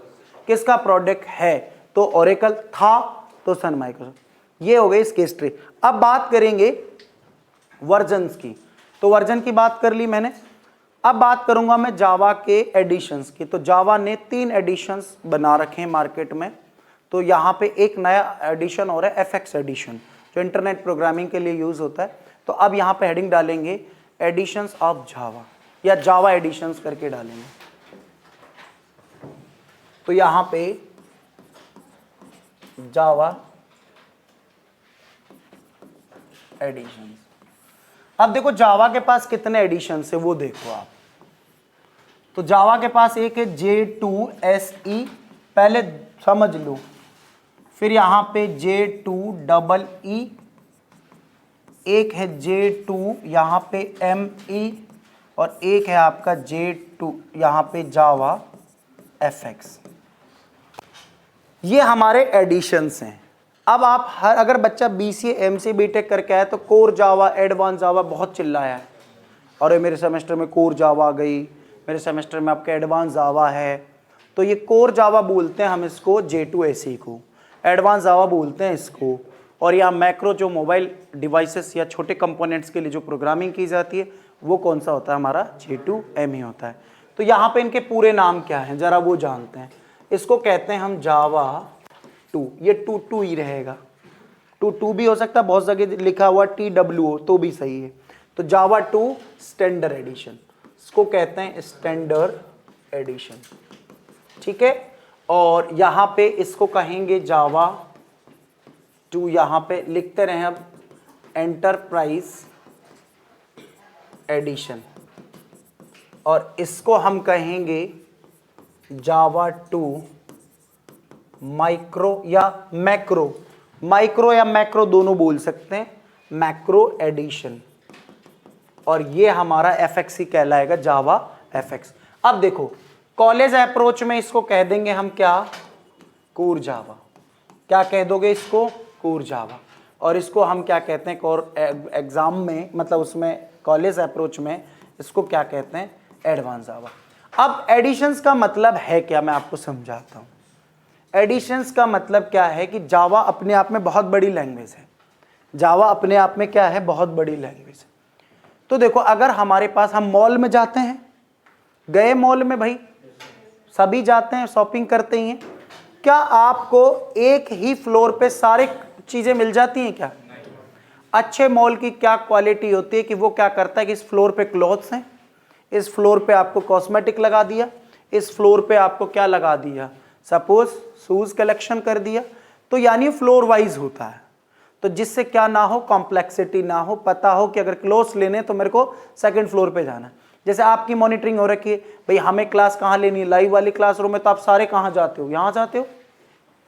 किसका प्रोडक्ट है? तो ओरेकल, था तो सन माइक्रो। ये हो गई इसकी हिस्ट्री। अब बात करेंगे वर्जन्स की। तो वर्जन की बात कर ली मैंने, अब बात करूंगा मैं जावा के एडिशंस की। तो जावा ने 3 एडिशंस बना रखे हैं मार्केट में। तो यहाँ पे एक नया एडिशन हो रहा है, FX एडिशन, जो इंटरनेट प्रोग्रामिंग के लिए यूज होता है। तो अब यहाँ पे हेडिंग डालेंगे एडिशंस ऑफ जावा, या जावा एडिशंस करके डालेंगे। तो यहाँ पे जावा एडिशंस। अब देखो जावा के पास कितने एडिशंस है वो देखो आप। तो जावा के पास एक है J2SE, पहले समझ लो, फिर यहां पे J2EE, एक है J2 यहां पे ME, और एक है आपका J2 यहां पे जावा FX। ये हमारे एडिशंस हैं। अब आप अगर बच्चा BCA MCA BTech करके आया तो कोर जावा, एडवांस जावा बहुत चिल्लाया है, और ये मेरे सेमेस्टर में कोर जावा आ गई, मेरे सेमेस्टर में आपका एडवांस जावा है। तो ये कोर जावा बोलते हैं हम इसको, J2SE को, एडवांस जावा बोलते हैं इसको। और यहाँ मैक्रो जो मोबाइल डिवाइसेस या छोटे कंपोनेंट्स के लिए जो प्रोग्रामिंग की जाती है वो कौन सा होता है? हमारा J2ME होता है। तो यहाँ पे इनके पूरे नाम क्या हैं जरा वो जानते हैं। इसको कहते हैं हम जावा 2, ये 2 ही रहेगा, 2 भी हो सकता है, बहुत जगह लिखा हुआ TWO तो भी सही है। तो जावा 2 स्टैंडर्ड एडिशन, इसको कहते हैं स्टैंडर्ड एडिशन, ठीक है। और यहाँ पे इसको कहेंगे जावा 2, यहाँ पे लिखते रहे अब एंटरप्राइज एडिशन, और इसको हम कहेंगे जावा 2 माइक्रो या मैक्रो, माइक्रो या मैक्रो दोनों बोल सकते हैं, मैक्रो एडिशन। और ये हमारा FX ही कहलाएगा, जावा FX। अब देखो कॉलेज अप्रोच में इसको कह देंगे हम क्या? Core Java. क्या कह दोगे इसको? Core Java. और इसको हम क्या कहते हैं कोर एग्जाम में, मतलब उसमें कॉलेज अप्रोच में इसको क्या कहते हैं? एडवांस जावा। अब एडिशंस का मतलब है क्या, मैं आपको समझाता हूं। एडिशंस का मतलब क्या है कि जावा अपने आप में बहुत बड़ी लैंग्वेज है। जावा अपने आप में क्या है? बहुत बड़ी लैंग्वेज है। तो देखो अगर हमारे पास, हम मॉल में जाते हैं, गए मॉल में भाई, सभी जाते हैं, शॉपिंग करते ही हैं, क्या आपको एक ही फ्लोर पे सारी चीजें मिल जाती हैं क्या? अच्छे मॉल की क्या क्वालिटी होती है कि वो क्या करता है कि इस फ्लोर पे क्लॉथ्स हैं, इस फ्लोर पे आपको कॉस्मेटिक लगा दिया, इस फ्लोर पे आपको क्या लगा दिया, सपोज शूज कलेक्शन कर दिया। तो यानी फ्लोर वाइज होता है, तो जिससे क्या ना हो, कॉम्प्लेक्सिटी ना हो, पता हो कि अगर क्लोथ्स लेने तो मेरे को सेकंड फ्लोर पे जाना है। जैसे आपकी मॉनिटरिंग हो रखी है भाई, हमें क्लास कहाँ लेनी है, लाइव वाली क्लासरूम में, तो आप सारे कहाँ जाते हो? यहाँ जाते हो।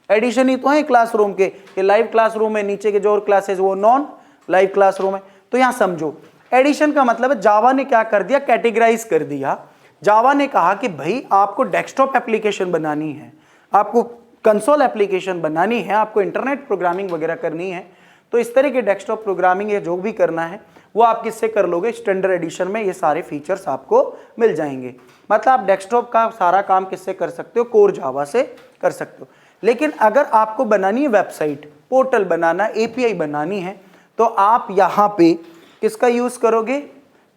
एडिशन ही तो है क्लासरूम के, कि लाइव क्लासरूम में नीचे के जो और क्लासेस वो नॉन लाइव क्लासरूम है। तो यहाँ समझो एडिशन का मतलब है जावा ने क्या कर दिया? कैटेगराइज कर दिया। जावा ने कहा कि भाई आपको डेस्कटॉप एप्लीकेशन बनानी है, आपको कंसोल एप्लीकेशन बनानी है, आपको इंटरनेट प्रोग्रामिंग वगैरह करनी है, तो इस तरह की डेस्कटॉप प्रोग्रामिंग या जो भी करना है वो आप किससे कर लोगे, स्टैंडर्ड एडिशन में ये सारे फीचर्स आपको मिल जाएंगे। मतलब आप डेस्कटॉप का सारा काम किससे कर सकते हो, कोर जावा से कर सकते हो। लेकिन अगर आपको बनानी है वेबसाइट, पोर्टल बनाना, एपीआई बनानी है, तो आप यहाँ पे किसका यूज करोगे,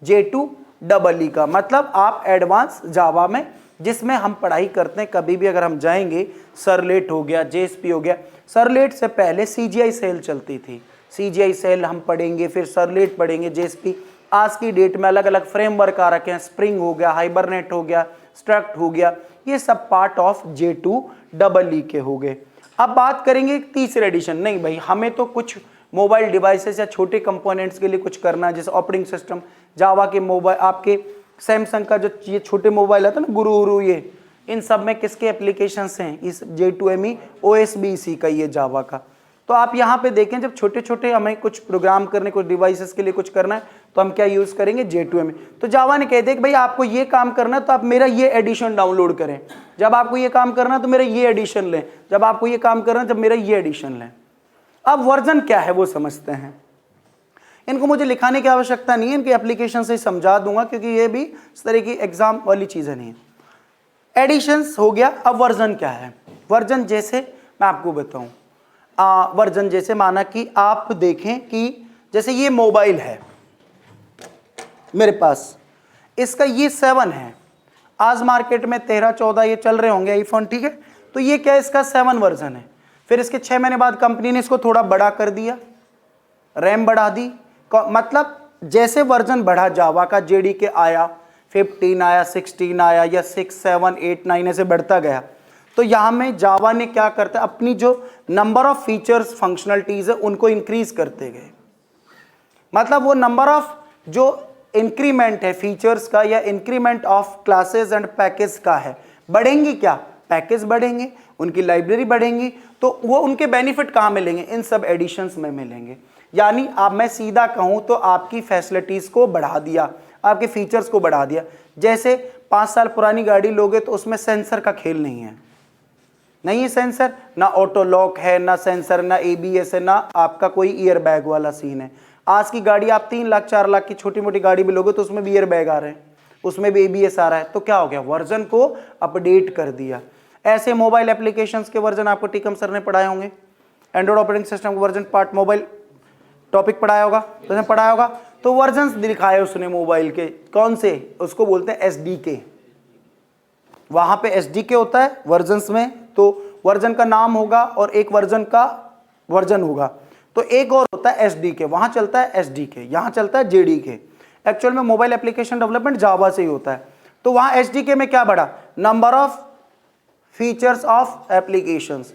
J2EE का। मतलब आप एडवांस जावा में जिसमें हम पढ़ाई करते हैं, कभी भी अगर हम जाएंगे, सरलेट हो गया, जेएसपी हो गया। सरलेट से पहले सीजीआई सेल चलती थी, सीजीआई सेल हम पढ़ेंगे, फिर सरलेट पढ़ेंगे, जेएसपी। आज की डेट में अलग अलग फ्रेमवर्क आ रखे हैं, स्प्रिंग हो गया, हाइबरनेट हो गया, स्ट्रक्ट हो गया, ये सब पार्ट ऑफ J2EE के हो गए। अब बात करेंगे तीसरे एडिशन। नहीं भाई, हमें तो कुछ मोबाइल डिवाइसेस या छोटे कंपोनेंट्स के लिए कुछ करना है, जैसे ऑपरेटिंग सिस्टम, जावा के मोबाइल, आपके सैमसंग का जो ये छोटे मोबाइल आता है ना, गुरु ये, इन सब में किसके एप्लीकेशंस हैं, इस J2ME OS भी इसी का, ये जावा का। तो आप यहाँ पे देखें, जब छोटे छोटे हमें कुछ प्रोग्राम करने, कुछ डिवाइसेस के लिए कुछ करना है, तो हम क्या यूज करेंगे, J2ME। तो जावा ने कह दिया कि भाई आपको ये काम करना है तो आप मेरा ये एडिशन डाउनलोड करें, जब आपको ये काम करना है तो मेरा ये एडिशन लें, जब आपको ये काम करना है जब मेरा ये एडिशन लें। अब वर्जन क्या है वो समझते हैं। इनको मुझे लिखाने की आवश्यकता नहीं है, इनके एप्लीकेशन से समझा दूंगा, क्योंकि ये भी इस तरह की एग्जाम वाली चीजें नहीं है। एडिशंस हो गया, अब वर्जन क्या है। वर्जन जैसे मैं आपको बताऊं, वर्जन जैसे माना कि आप देखें कि जैसे ये मोबाइल है मेरे पास, इसका ये 7 है, आज मार्केट में 13-14 ये चल रहे होंगे आईफोन, ठीक है। तो ये क्या है, इसका 7 वर्जन है। फिर इसके 6 महीने बाद कंपनी ने इसको थोड़ा बड़ा कर दिया, रैम बढ़ा दी। मतलब जैसे वर्जन बढ़ा जावा का, JDK आया, 15 आया, 16 आया, या 6, 7, 8, 9 ऐसे बढ़ता गया। तो यहाँ में जावा ने क्या करता है, अपनी जो नंबर ऑफ फीचर्स, फंक्शनलिटीज है, उनको इंक्रीज करते गए। मतलब वो नंबर ऑफ जो इंक्रीमेंट है फीचर्स का, या increment of classes and package का है, बढ़ेंगी क्या, पैकेज बढ़ेंगे, उनकी लाइब्रेरी बढ़ेंगी। तो वो उनके बेनिफिट कहाँ मिलेंगे, इन सब एडिशंस में मिलेंगे। यानी आप, मैं सीधा कहूँ तो आपकी फैसिलिटीज को बढ़ा दिया, आपके फीचर्स को बढ़ा दिया। जैसे 5 साल पुरानी गाड़ी लोगे तो उसमें सेंसर का खेल नहीं है, नहीं है सेंसर, ना ऑटो लॉक है, ना सेंसर, ना ABS है, ना आपका कोई ईयर बैग वाला सीन है। आज की गाड़ी आप 3 लाख 4 लाख की छोटी मोटी गाड़ी भी लोगे तो उसमें भी ईयर बैग आ रहे हैं, उसमें भी ABS आ रहा है। तो क्या हो गया, वर्जन को अपडेट कर दिया। ऐसे मोबाइल एप्लीकेशंस के वर्जन आपको टीकम सर ने पढ़ाए होंगे, एंड्रॉइड ऑपरेटिंग सिस्टम का वर्जन पार्ट मोबाइल टॉपिक पढ़ाया होगा, तो उसने पढ़ाया होगा। तो वर्जन दिखाए उसने मोबाइल के, कौन से, उसको बोलते हैं SDK। वहां पे SDK होता है वर्जन्स में, तो वर्जन का नाम होगा और एक वर्जन का वर्जन होगा। तो एक और होता है SDK, वहां चलता है SDK, यहां चलता है JDK। एक्चुअल में मोबाइल एप्लीकेशन डेवलपमेंट जावा से ही होता है। तो वहां SDK में क्या बढ़ा, number of features of applications.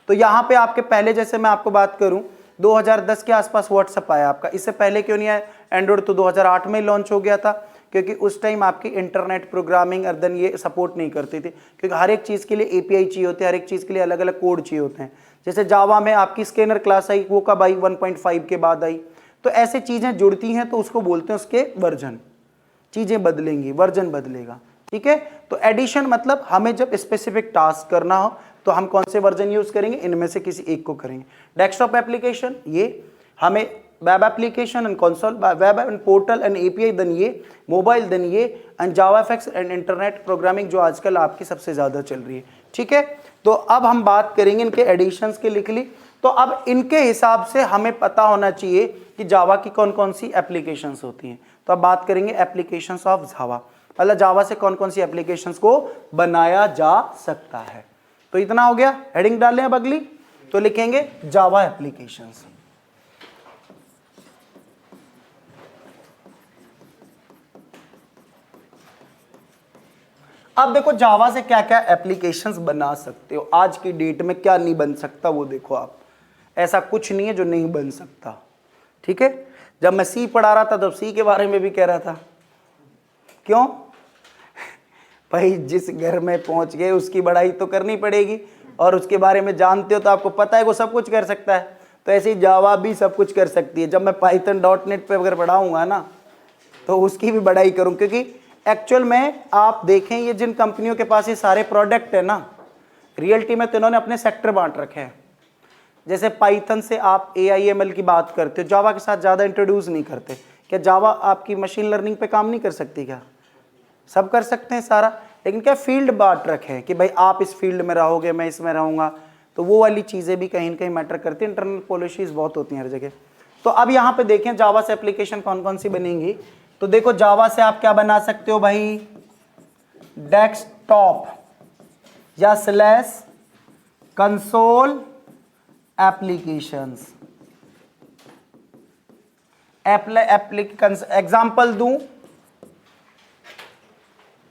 तो यहां पे आपके पहले, जैसे मैं आपको बात करूं, 2010 के आसपास व्हाट्सएप आया आपका, इससे पहले क्यों नहीं आया। एंड्रॉइड तो 2008 में लॉन्च हो गया था, क्योंकि उस टाइम आपकी इंटरनेट प्रोग्रामिंग अर्दन ये सपोर्ट नहीं करती थी, क्योंकि हर एक चीज़ के लिए API चाहिए होते हैं, हर एक चीज़ के लिए अलग अलग कोड चाहिए होते हैं। जैसे जावा में आपकी स्कैनर क्लास आई, वो कब आई, 1.5 के बाद आई। तो ऐसे चीज़ें जुड़ती हैं, तो उसको बोलते हैं उसके वर्जन। चीज़ें बदलेंगी, वर्जन बदलेगा, ठीक है। तो एडिशन मतलब हमें जब स्पेसिफिक टास्क करना हो तो हम कौन से वर्जन यूज करेंगे, इनमें से किसी एक को करेंगे। डेस्कटॉप एप्लीकेशन ये हमें, web application and console, web and portal and API, then ये मोबाइल, देन ये and JavaFX and internet programming, जो आजकल आपकी सबसे ज़्यादा चल रही है, ठीक है। तो अब हम बात करेंगे इनके एडिशंस की, लिख ली। तो अब इनके हिसाब से हमें पता होना चाहिए कि जावा की कौन कौन सी एप्लीकेशंस होती हैं। तो अब बात करेंगे एप्लीकेशंस ऑफ जावा, मतलब जावा से कौन कौन सी एप्लीकेशंस को बनाया जा सकता है। तो इतना हो गया, हेडिंग डालें अब अगली, तो लिखेंगे जावा एप्लीकेशंस। अब देखो जावा से क्या क्या एप्लीकेशंस बना सकते हो, आज की डेट में क्या नहीं बन सकता वो देखो आप। ऐसा कुछ नहीं है जो नहीं बन सकता, ठीक है। जब मैं C पढ़ा रहा था तब C के बारे में भी कह रहा था, क्यों भाई, जिस घर में पहुंच गए उसकी बड़ाई तो करनी पड़ेगी, और उसके बारे में जानते हो तो आपको पता है वो सब कुछ कर सकता है। तो ऐसे ही जावा भी सब कुछ कर सकती है। जब मैं Python.net पे अगर पढ़ाऊंगा ना तो उसकी भी बड़ाई करूं, क्योंकि एक्चुअल में आप देखें ये जिन कंपनियों के पास ये सारे प्रोडक्ट है ना, रियल टीम है तो इन्होंने अपने सेक्टर बांट रखे हैं। जैसे पाइथन से आप AIML की बात करते हो, जावा के साथ ज़्यादा इंट्रोड्यूस नहीं करते। क्या जावा आपकी मशीन लर्निंग पे काम नहीं कर सकती? क्या सब कर सकते हैं सारा, लेकिन क्या फील्ड बांट रखे हैं कि भाई आप इस फील्ड में रहोगे, मैं इसमें रहूँगा, तो वो वाली चीज़ें भी कहीं ना कहीं मैटर करती हैं। इंटरनल पॉलिसीज बहुत होती हैं हर जगह। तो अब यहाँ पे देखें जावा से एप्लीकेशन कौन कौन सी बनेंगी। तो देखो जावा से आप क्या बना सकते हो भाई, डेस्कटॉप या स्लैश कंसोल एप्लीकेशंस। एग्जाम्पल दूं,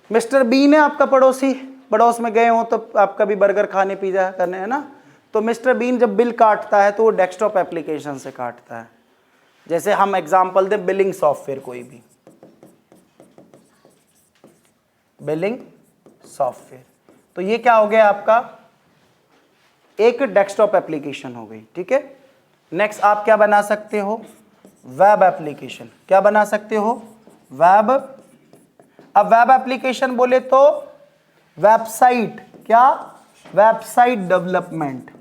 मिस्टर बीन है आपका पड़ोसी, पड़ोस में गए हो तो आप कभी बर्गर खाने पिज्जा करने, है ना, तो मिस्टर बीन जब बिल काटता है तो वो डेस्कटॉप एप्लीकेशन से काटता है। जैसे हम एग्जाम्पल दें बिलिंग सॉफ्टवेयर, कोई भी बिलिंग सॉफ्टवेयर, तो ये क्या हो गया आपका, एक डेस्कटॉप एप्लीकेशन हो गई। ठीक है, नेक्स्ट आप क्या बना सकते हो, वेब एप्लीकेशन। क्या बना सकते हो, वेब। अब वेब एप्लीकेशन बोले तो वेबसाइट, क्या, वेबसाइट डेवलपमेंट।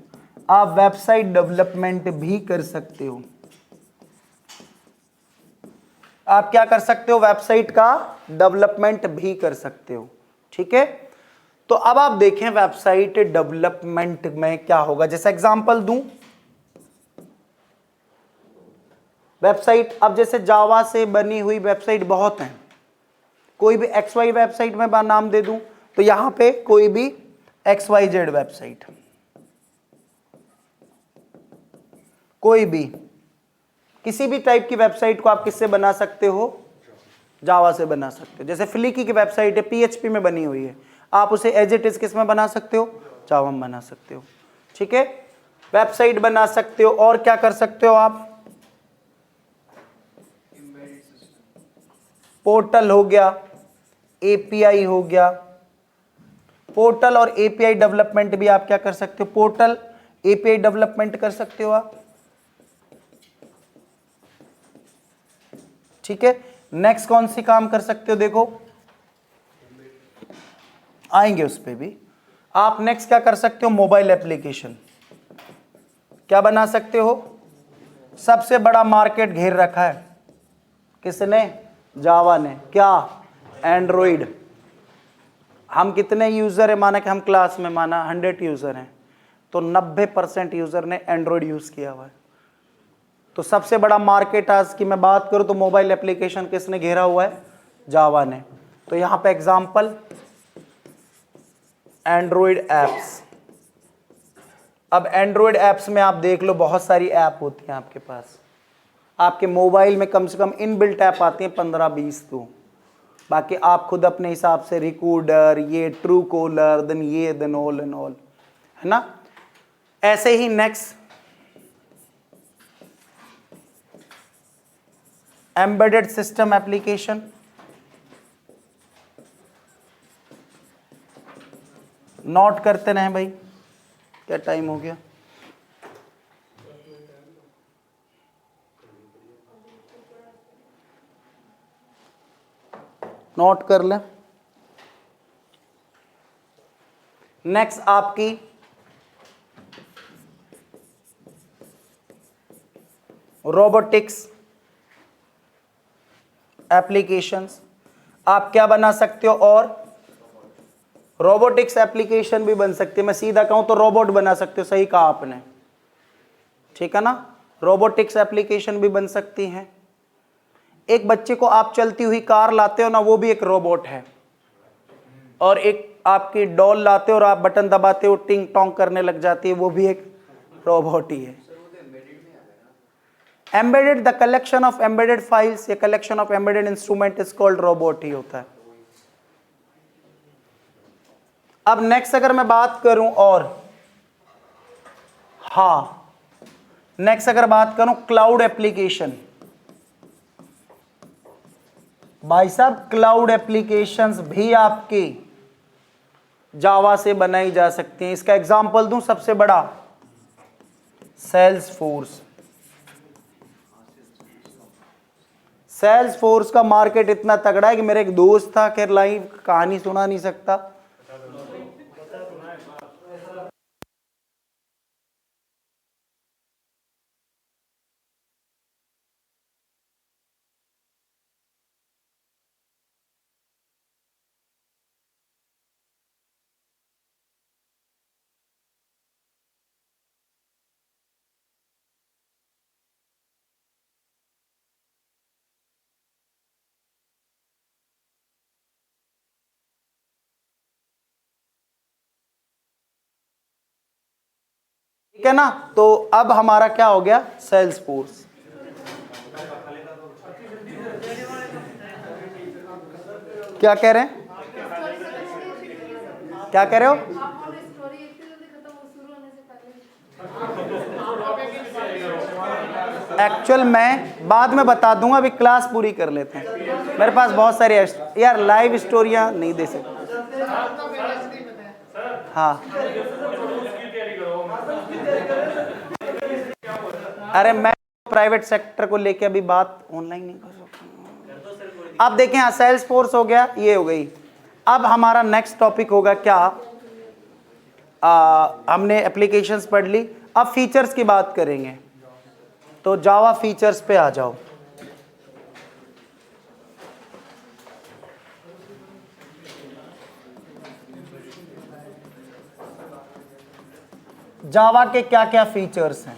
आप वेबसाइट डेवलपमेंट भी कर सकते हो। आप क्या कर सकते हो, वेबसाइट का डेवलपमेंट भी कर सकते हो। ठीक है, तो अब आप देखें वेबसाइट डेवलपमेंट में क्या होगा। जैसे एग्जांपल दूं, वेबसाइट, अब जैसे जावा से बनी हुई वेबसाइट बहुत हैं, कोई भी XY वेबसाइट में नाम दे दूं तो यहां पे कोई भी XYZ वेबसाइट, कोई भी किसी भी टाइप की वेबसाइट को आप किससे बना सकते हो, जावा से बना सकते हो। जैसे फ्लिकी की वेबसाइट है, PHP में बनी हुई है, आप उसे एज इट इज किस में बना सकते हो, जावा में बना सकते हो। ठीक है, वेबसाइट बना सकते हो। और क्या कर सकते हो आप, पोर्टल हो गया, API हो गया। पोर्टल और API डेवलपमेंट भी आप क्या कर सकते हो, पोर्टल API डेवलपमेंट कर सकते हो आप। ठीक है, नेक्स्ट कौन सी काम कर सकते हो, देखो आएंगे उस पे भी। आप नेक्स्ट क्या कर सकते हो, मोबाइल एप्लीकेशन। क्या बना सकते हो, सबसे बड़ा मार्केट घेर रखा है किसने, जावा ने। क्या, एंड्रॉइड। हम कितने यूजर है, माना कि हम क्लास में माना 100 यूजर हैं, तो 90% यूजर ने एंड्रॉइड यूज किया हुआ है। तो सबसे बड़ा मार्केट आज की मैं बात करूं तो मोबाइल एप्लीकेशन किसने घेरा हुआ है, जावा ने। तो यहां पे एग्जांपल एंड्रॉइड एप्स। अब एंड्रॉइड एप्स में आप देख लो बहुत सारी ऐप होती हैं आपके पास, आपके मोबाइल में कम से कम इनबिल्ट ऐप आती हैं 15-20 तो, बाकी आप खुद अपने हिसाब से रिकॉर्डर, ये ट्रू कॉलर, देन ये, देन ऑल एंड ऑल, है ना। ऐसे ही next embedded system application. Note करते रहें भाई, क्या टाइम हो गया, नोट कर लें। नेक्स्ट आपकी रोबोटिक्स एप्लीकेशंस। आप क्या बना सकते हो, और रोबोटिक्स एप्लीकेशन भी बन सकती है। मैं सीधा कहूं तो रोबोट बना सकते हो, सही कहा आपने, ठीक है ना। रोबोटिक्स एप्लीकेशन भी बन सकती हैं। एक बच्चे को आप चलती हुई कार लाते हो ना, वो भी एक रोबोट है। और एक आपकी डॉल लाते हो और आप बटन दबाते हो टिंग टोंग करने लग जाती है, वो भी एक रोबोट ही है। Embedded, the collection of embedded files या collection of embedded instrument is called robot ही होता है। अब नेक्स्ट अगर मैं बात करूं, और हाँ नेक्स्ट अगर बात करूं क्लाउड एप्लीकेशन, भाई साहब क्लाउड एप्लीकेशंस भी आपकी जावा से बनाई जा सकती हैं। इसका एग्जांपल दूं, सबसे बड़ा सेल्स फोर्स। सेल्स फोर्स का मार्केट इतना तगड़ा है कि मेरे एक दोस्त था, खैर लाइव कहानी सुना नहीं सकता, ठीक है ना। तो अब हमारा क्या हो गया, सेल्स फोर्स। क्या कह रहे हैं, क्या कह रहे हो? एक्चुअल मैं बाद में बता दूंगा, अभी क्लास पूरी कर लेते हैं। मेरे पास बहुत सारी यार लाइव स्टोरियां नहीं दे सकते। हाँ अरे मैं प्राइवेट सेक्टर को लेके अभी बात ऑनलाइन नहीं कर सकता। अब देखें, हाँ सेल्स फोर्स हो गया, ये हो गई। अब हमारा नेक्स्ट टॉपिक होगा क्या, हमने एप्लीकेशंस पढ़ ली, अब फीचर्स की बात करेंगे। तो जावा फीचर्स पे आ जाओ। जावा के क्या क्या फीचर्स हैं,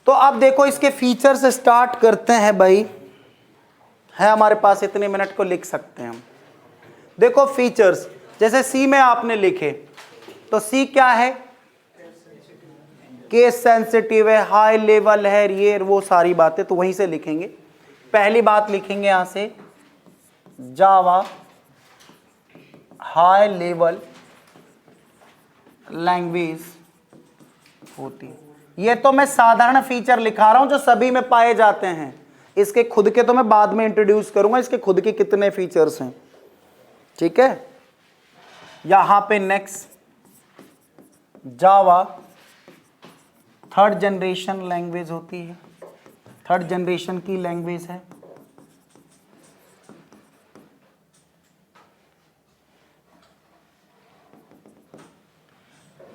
तो अब देखो इसके फीचर्स स्टार्ट करते हैं भाई, है हमारे पास इतने मिनट को लिख सकते हैं हम। देखो फीचर्स, जैसे सी में आपने लिखे, तो सी क्या है, केस सेंसिटिव है, हाई लेवल है, ये वो सारी बातें तो वहीं से लिखेंगे। पहली बात लिखेंगे यहां से, जावा हाई लेवल लैंग्वेज होती। ये तो मैं साधारण फीचर लिखा रहा हूं जो सभी में पाए जाते हैं, इसके खुद के तो मैं बाद में इंट्रोड्यूस करूंगा, इसके खुद के कितने फीचर्स हैं, ठीक है। यहां पे नेक्स्ट, जावा थर्ड जनरेशन लैंग्वेज होती है, थर्ड जनरेशन की लैंग्वेज है।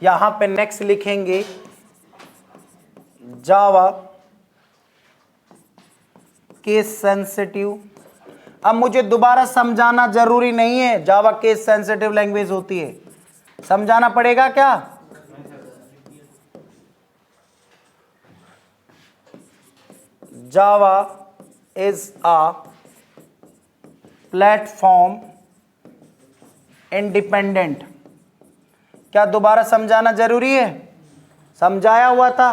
यहां पे नेक्स्ट लिखेंगे, जावा केस सेंसिटिव। अब मुझे दोबारा समझाना जरूरी नहीं है, जावा केस सेंसिटिव लैंग्वेज होती है, समझाना पड़ेगा क्या? Java is a platform independent. क्या दोबारा समझाना जरूरी है? समझाया हुआ था।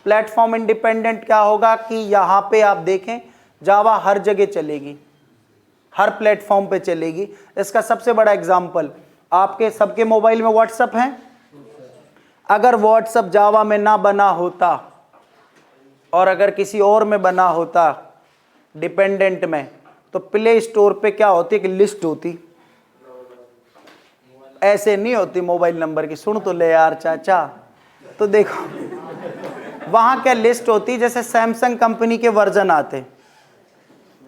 प्लेटफॉर्म इंडिपेंडेंट क्या होगा कि यहां पे आप देखें, जावा हर जगह चलेगी, हर प्लेटफॉर्म पे चलेगी। इसका सबसे बड़ा एग्जांपल, आपके सबके मोबाइल में व्हाट्सएप है, अगर व्हाट्सएप जावा में ना बना होता और अगर किसी और में बना होता डिपेंडेंट में, तो प्ले स्टोर पे क्या होती है कि लिस्ट होती, ऐसे नहीं होती मोबाइल नंबर की, सुन तो ले यार चाचा। तो देखो वहां क्या लिस्ट होती, जैसे सैमसंग कंपनी के वर्जन आते,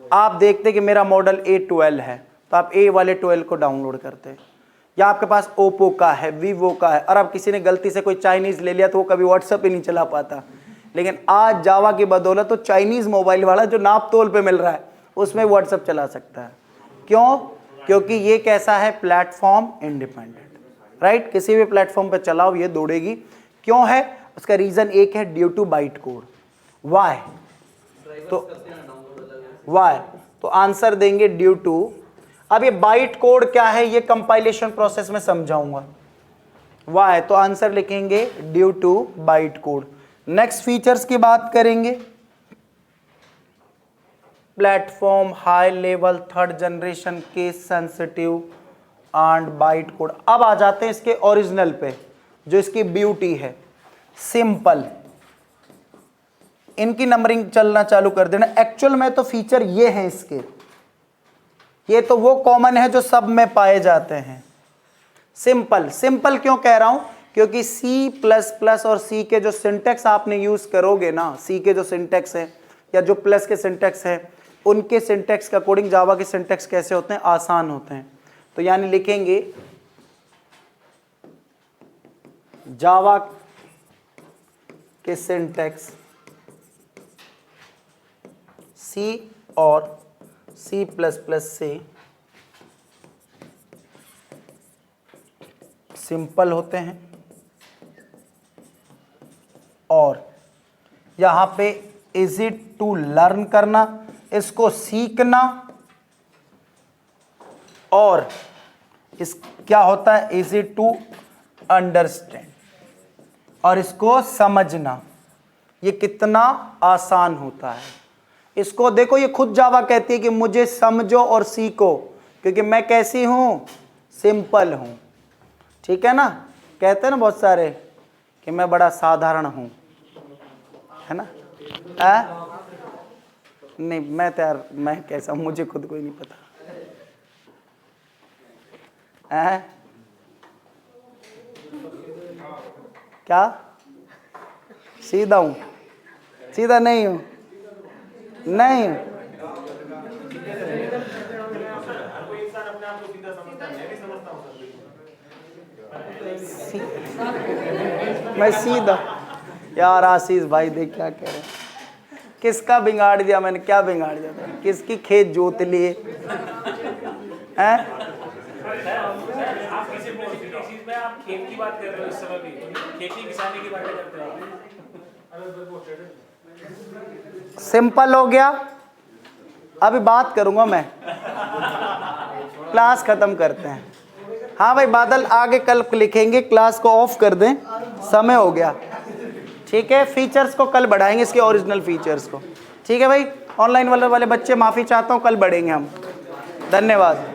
आप देखते कि मेरा मॉडल A12 है, तो आप A वाले 12 को डाउनलोड करते, या आपके पास ओप्पो का है, वीवो का है, और अब किसी ने गलती से कोई चाइनीज ले लिया तो वो कभी व्हाट्सएप ही नहीं चला पाता। लेकिन आज जावा की बदौलत तो चाइनीज मोबाइल वाला जो नाप तोल पे मिल रहा है उसमें व्हाट्सएप चला सकता है। क्यों? क्योंकि ये कैसा है, प्लेटफॉर्म इंडिपेंडेंट, राइट। किसी भी प्लेटफॉर्म पे चलाओ ये दौड़ेगी। क्यों है? उसका रीजन एक है, due to byte code. Why? तो आंसर देंगे ड्यू टू। अब ये बाइट कोड क्या है ये कंपाइलेशन प्रोसेस में समझाऊंगा। वाई? तो आंसर लिखेंगे due to byte code. Next features की बात करेंगे, platform high level third generation case sensitive and byte code. अब आ जाते हैं इसके ओरिजिनल पे, जो इसकी ब्यूटी है, सिंपल। इनकी नंबरिंग चलना चालू कर देना। एक्चुअल में तो फीचर ये हैं इसके, ये तो वो कॉमन है जो सब में पाए जाते हैं। सिंपल, सिंपल क्यों कह रहा हूं? क्योंकि C++ और C के जो सिंटेक्स आपने यूज करोगे ना, C के जो सिंटेक्स है या जो प्लस के सिंटेक्स है, उनके सिंटेक्स के अकॉर्डिंग जावा के सिंटेक्स कैसे होते हैं, आसान होते हैं। तो यानी लिखेंगे जावा के सिंटेक्स C और C++ से सिंपल होते हैं, और यहां पे इजी टू लर्न करना, इसको सीखना, और इस क्या होता है, इजी टू अंडरस्टैंड। और इसको समझना, ये कितना आसान होता है। इसको देखो, ये खुद जावा कहती है कि मुझे समझो और सीखो, क्योंकि मैं कैसी हूं, सिंपल हूं। ठीक है ना, कहते हैं ना बहुत सारे कि मैं बड़ा साधारण हूं, है ना। नहीं, मैं तैयार, मैं कैसा हूं मुझे खुद को ही नहीं पता। क्या सीधा हूं? सीधा नहीं हूं, नहीं हूं। मैं सीधा यार। आशीष भाई देख क्या कह रहे हैं, किसका बिगाड़ दिया मैंने, क्या बिगाड़ दिया था? किसकी खेत जोत लिए हैं? आप किसी चीज में आप खेत की बात कर रहे हो, इस समय भी खेती किसानी की बातें करते हो। सिंपल हो गया। अभी बात करूंगा मैं, क्लास खत्म करते हैं। हाँ भाई बादल, आगे कल लिखेंगे, क्लास को ऑफ कर दें, समय हो गया। ठीक है, फीचर्स को कल बढ़ाएंगे, इसके ओरिजिनल फीचर्स को। ठीक है भाई, ऑनलाइन वाले बच्चे माफ़ी चाहता हूँ, कल बढ़ेंगे हम। धन्यवाद।